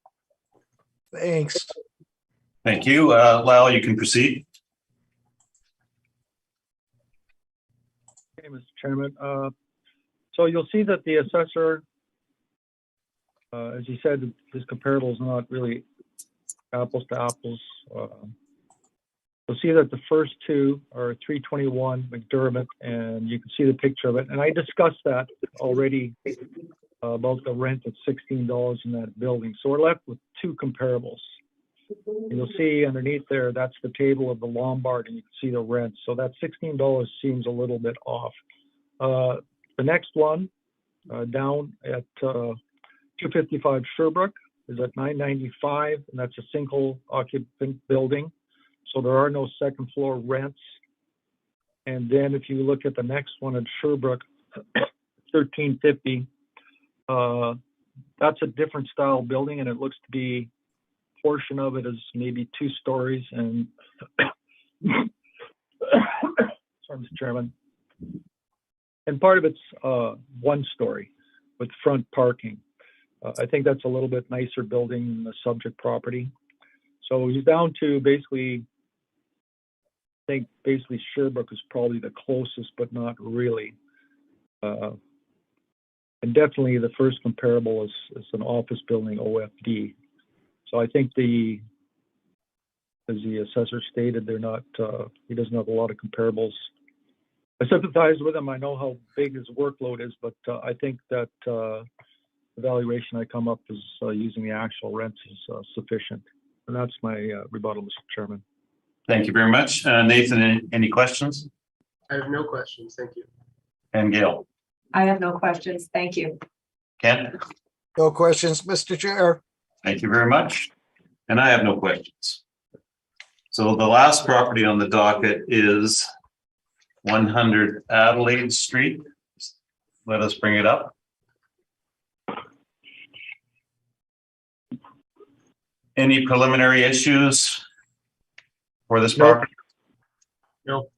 Thanks. Thank you. Lyle, you can proceed. Okay, Mr. Chairman. So you'll see that the assessor, as he said, his comparable is not really apples to apples. You'll see that the first two are 321 McDermott, and you can see the picture of it. And I discussed that already about the rent at $16 in that building. So we're left with two comparables. And you'll see underneath there, that's the table of the Lombard, and you can see the rent. So that $16 seems a little bit off. The next one down at 255 Sherbrooke is at $995, and that's a single occupant building. So there are no second floor rents. And then if you look at the next one at Sherbrooke, 1350, that's a different style building, and it looks to be a portion of it is maybe 2 stories. And sorry, Mr. Chairman. And part of it's 1 story with front parking. I think that's a little bit nicer building than the subject property. So he's down to basically, I think basically Sherbrooke is probably the closest, but not really. And definitely the first comparable is an office building, OFD. So I think as the assessor stated, they're not, he doesn't have a lot of comparables. I sympathize with him. I know how big his workload is, but I think that the valuation I come up is using the actual rents is sufficient. And that's my rebuttal, Mr. Chairman. Thank you very much. Nathan, any questions? I have no questions. Thank you. And Gail? I have no questions. Thank you. Ken? No questions, Mr. Chair. Thank you very much. And I have no questions. So the last property on the docket is 100 Adelaide Street. Let us bring it up. Any preliminary issues for this property? No.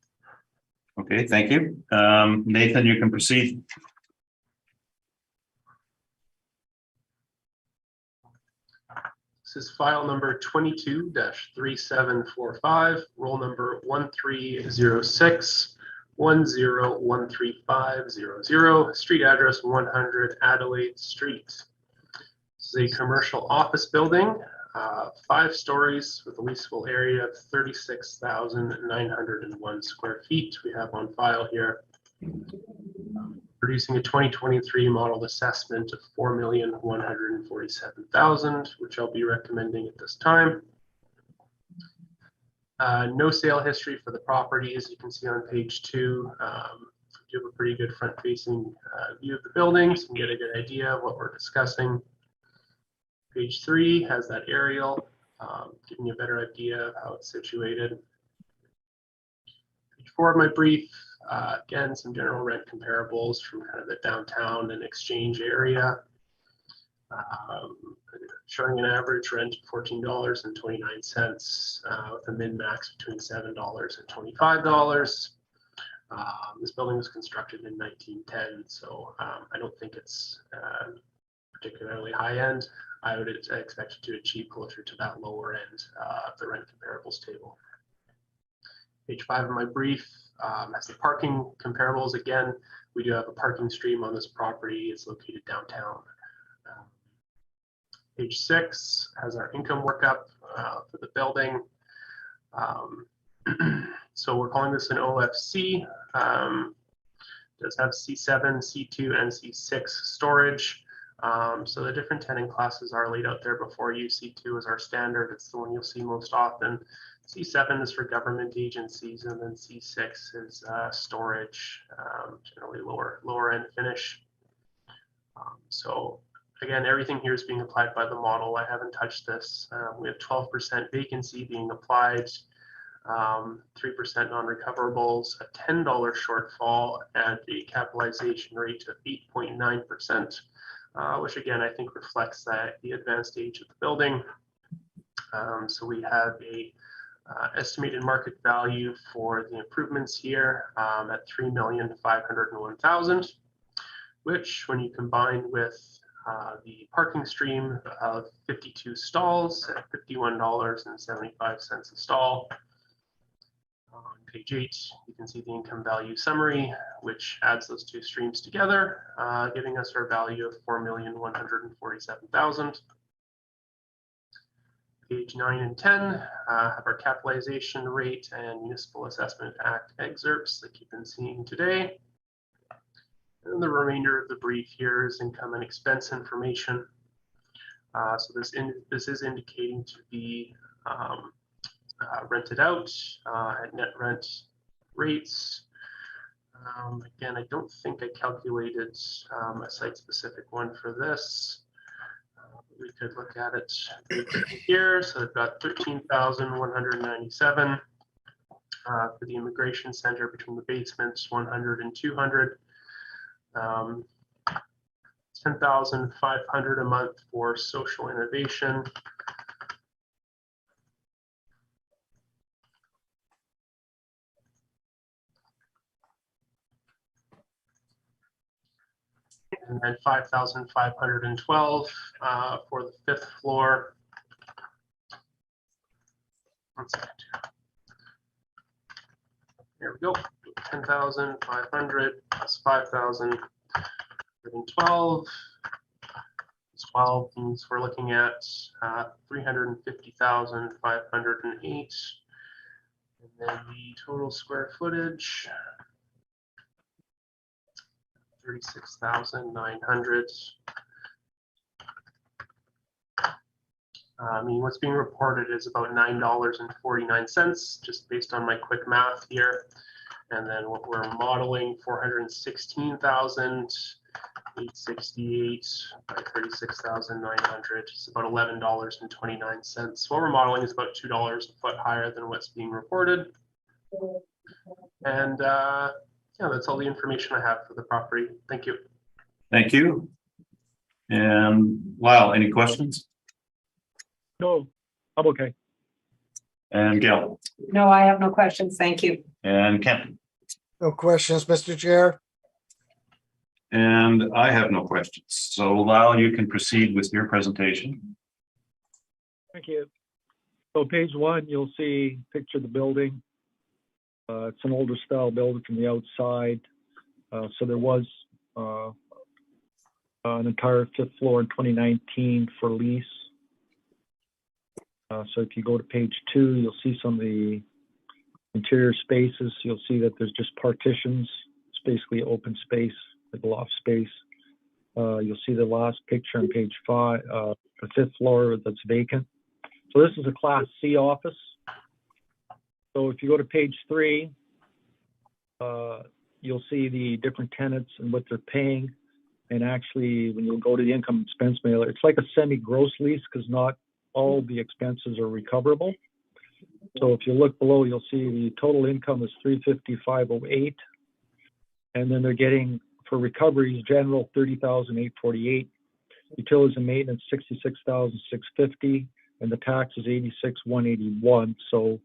Okay, thank you. Nathan, you can proceed. This is file number 22-3745, roll number 1306-101350, street address 100 Adelaide Street. This is a commercial office building, 5 stories with a leasable area of 36,901 square feet. We have on file here. Producing a 2023 modeled assessment of $4,147,000, which I'll be recommending at this time. No sale history for the property, as you can see on page 2. You have a pretty good front-facing view of the building, so you can get a good idea of what we're discussing. Page 3 has that aerial, giving you a better idea of how it's situated. Page 4 of my brief. Again, some general rent comparables from kind of the downtown and exchange area, showing an average rent of $14.29 with a min-max between $7 and $25. This building was constructed in 1910, so I don't think it's particularly high end. I would expect it to achieve closer to that lower end of the rent comparables table. Page 5 of my brief has the parking comparables. Again, we do have a parking stream on this property. It's located downtown. Page 6 has our income workup for the building. So we're calling this an OFC. It does have C7, C2, and C6 storage. So the different tenant classes are laid out there before you. C2 is our standard. It's the one you'll see most often. C7 is for government agencies, and then C6 is storage, generally lower end finish. So again, everything here is being applied by the model. I haven't touched this. We have 12% vacancy being applied, 3% non-recoverables, a $10 shortfall, and a capitalization rate of 8.9%, which again, I think reflects the advanced age of the building. So we have a estimated market value for the improvements here at $3,501,000, which when you combine with the parking stream of 52 stalls at $51.75 a stall. On page 8, you can see the income value summary, which adds those two streams together, giving us our value of $4,147,000. Page 9 and 10 have our capitalization rate and municipal assessment act excerpts that you've been seeing today. And the remainder of the brief here is income and expense information. So this is indicating to be rented out at net rent rates. Again, I don't think I calculated a site-specific one for this. We could look at it here. So I've got 13,197 for the immigration center between the basements, 100 and 200. 10,500 a month for social innovation. And then 5,512 for the 5th floor. 1 second. Here we go. 10,500 plus 5,012. 12 means we're looking at 350,508. And then the total square footage, 36,900. I mean, what's being reported is about $9.49, just based on my quick math here. And then what we're modeling, 416,868 by 36,900. It's about $11.29. What we're modeling is about $2 a foot higher than what's being reported. And yeah, that's all the information I have for the property. Thank you. Thank you. And Lyle, any questions? No, I'm okay. And Gail? No, I have no questions. Thank you. And Ken? No questions, Mr. Chair. And I have no questions. So Lyle, you can proceed with your presentation. Thank you. So page 1, you'll see picture of the building. It's an older style building from the outside. So there was an entire 5th floor in 2019 for lease. So if you go to page 2, you'll see some of the interior spaces. You'll see that there's just partitions. It's basically open space, like a loft space. You'll see the last picture on page 5, the 5th floor that's vacant. So this is a Class C office. So if you go to page 3, you'll see the different tenants and what they're paying. And actually, when you go to the income expense mailer, it's like a semi-gross lease because not all the expenses are recoverable. So if you look below, you'll see the total income is $350,508, and then they're getting for recoveries general $30,848, utilities and maintenance $66,650, and the tax is $86,181. So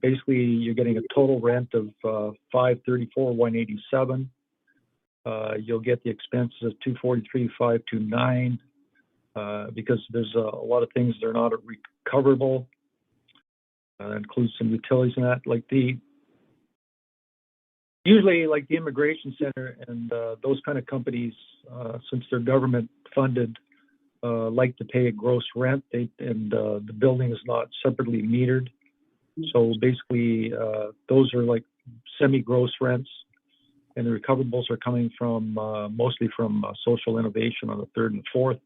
basically, you're getting a total rent of $534,187. You'll get the expenses of $243,529 because there's a lot of things that are not recoverable. That includes some utilities and that, like usually like the immigration center and those kind of companies, since they're government funded, like to pay a gross rent. The building is not separately metered. So basically, those are like semi-gross rents, and the recoverables are coming from mostly from social innovation on the 3rd and 4th.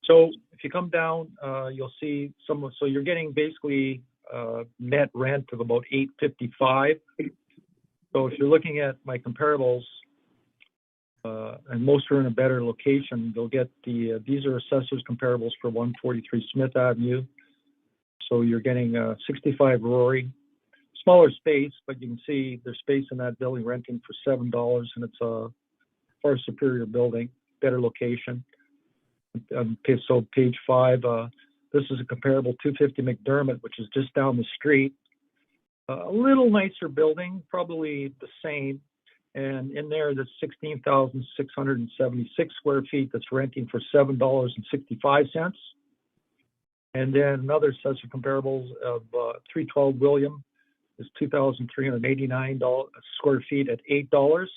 So if you come down, you'll see some. So you're getting basically net rent of about $855. So if you're looking at my comparables, and most are in a better location, they'll get these are assessors comparables for 143 Smith Avenue. So you're getting 65 Rory, smaller space, but you can see there's space in that building renting for $7, and it's a far superior building, better location. So page 5, this is a comparable 250 McDermott, which is just down the street. A little nicer building, probably the same. And in there, that's 16,676 square feet that's renting for $7.65. And then another set of comparables of 312 William is 2,389 square feet at $8.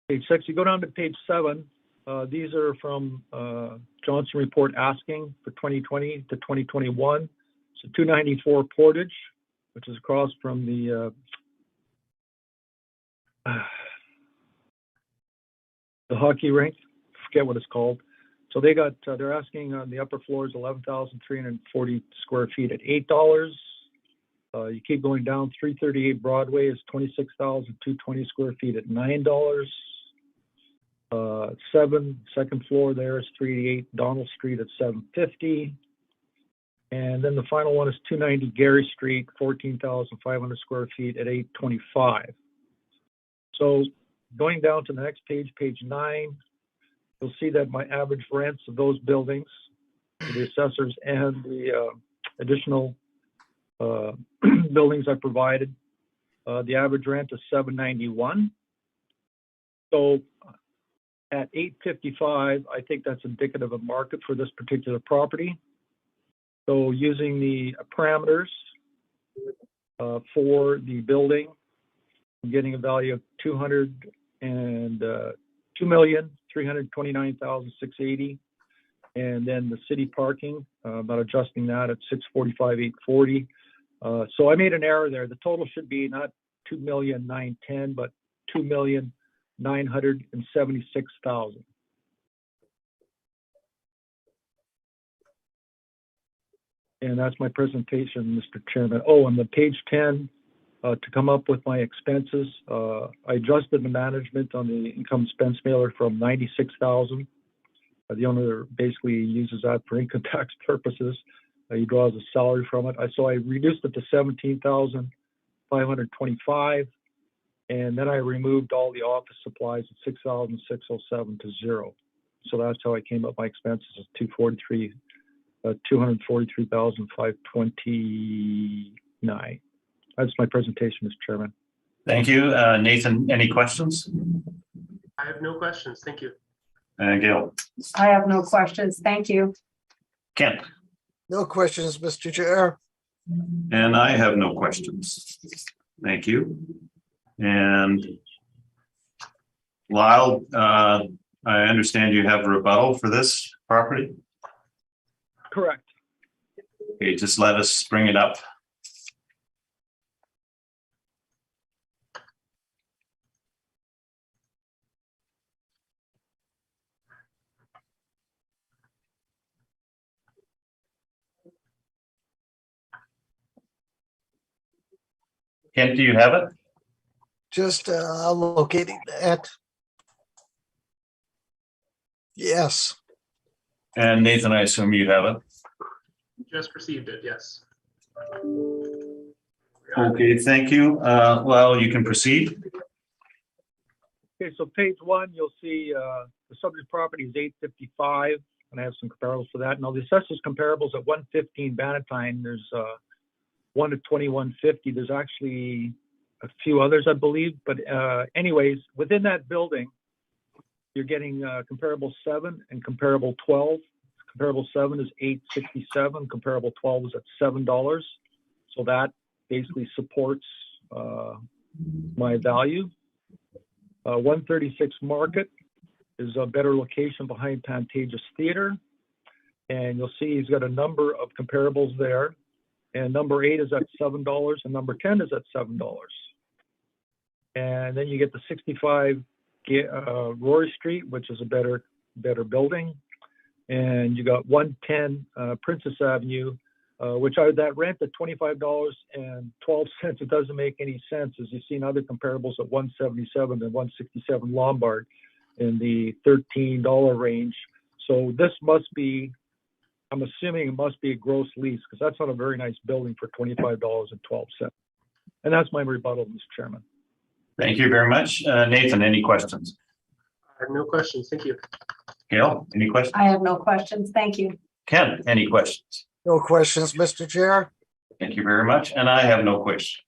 Page 6, you go down to page 7. These are from Johnson Report asking for 2020 to 2021. So 294 Portage, which is across from the hockey rink, forget what it's called. So they got, they're asking on the upper floors 11,340 square feet at $8. You keep going down, 338 Broadway is 26,220 square feet at $9. Second floor there is 388 Donald Street at $750. And then the final one is 290 Gary Street, 14,500 square feet at $825. So going down to the next page, page 9, you'll see that my average rents of those buildings, the assessors and the additional buildings I provided, the average rent is $791. So at $855, I think that's indicative of market for this particular property. So using the parameters for the building, I'm getting a value of $2,329,680, and then the city parking, about adjusting that at $645,840. So I made an error there. The total should be not $2,910,000, but $2,976,000. And that's my presentation, Mr. Chairman. Oh, and the page 10, to come up with my expenses, I adjusted the management on the income expense mailer from $96,000. The owner basically uses that for income tax purposes. He draws a salary from it. So I reduced it to $17,525, and then I removed all the office supplies at $6,607 to zero. So that's how I came up my expenses of $243,529. That's my presentation, Mr. Chairman. Thank you. Nathan, any questions? I have no questions. Thank you. Gail? I have no questions. Thank you. Kent? No questions, Mr. Chair. And I have no questions. Thank you. And Lyle, I understand you have a rebuttal for this property? Correct. Okay, just let us bring it up. Kent, do you have it? Just locating that. Yes. And Nathan, I assume you have it. Just received it, yes. Okay, thank you. Well, you can proceed. Okay, so page 1, you'll see the subject property is $855, and I have some comparables for that. Now the assessors comparables at 115 Bannatyne, there's 1 to 2150. There's actually a few others, I believe, but anyways, within that building, you're getting comparable 7 and comparable 12. Comparable 7 is $867. Comparable 12 is at $7. So that basically supports my value. 136 Market is a better location behind Pantages Theater. And you'll see he's got a number of comparables there. And number 8 is at $7 and number 10 is at $7. And then you get the 65 Rory Street, which is a better building. And you got 110 Princess Avenue, which are that rent at $25.12. It doesn't make any sense, as you've seen other comparables at 177 and 167 Lombard in the $13 range. So this must be, I'm assuming it must be a gross lease, because that's not a very nice building for $25.12. And that's my rebuttal, Mr. Chairman. Thank you very much. Nathan, any questions? I have no questions. Thank you. Gail, any questions? I have no questions. Thank you. Ken, any questions? No questions, Mr. Chair. Thank you very much. And I have no questions.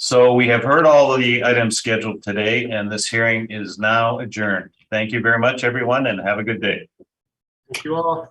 So we have heard all of the items scheduled today, and this hearing is now adjourned. Thank you very much, everyone, and have a good day. Thank you all.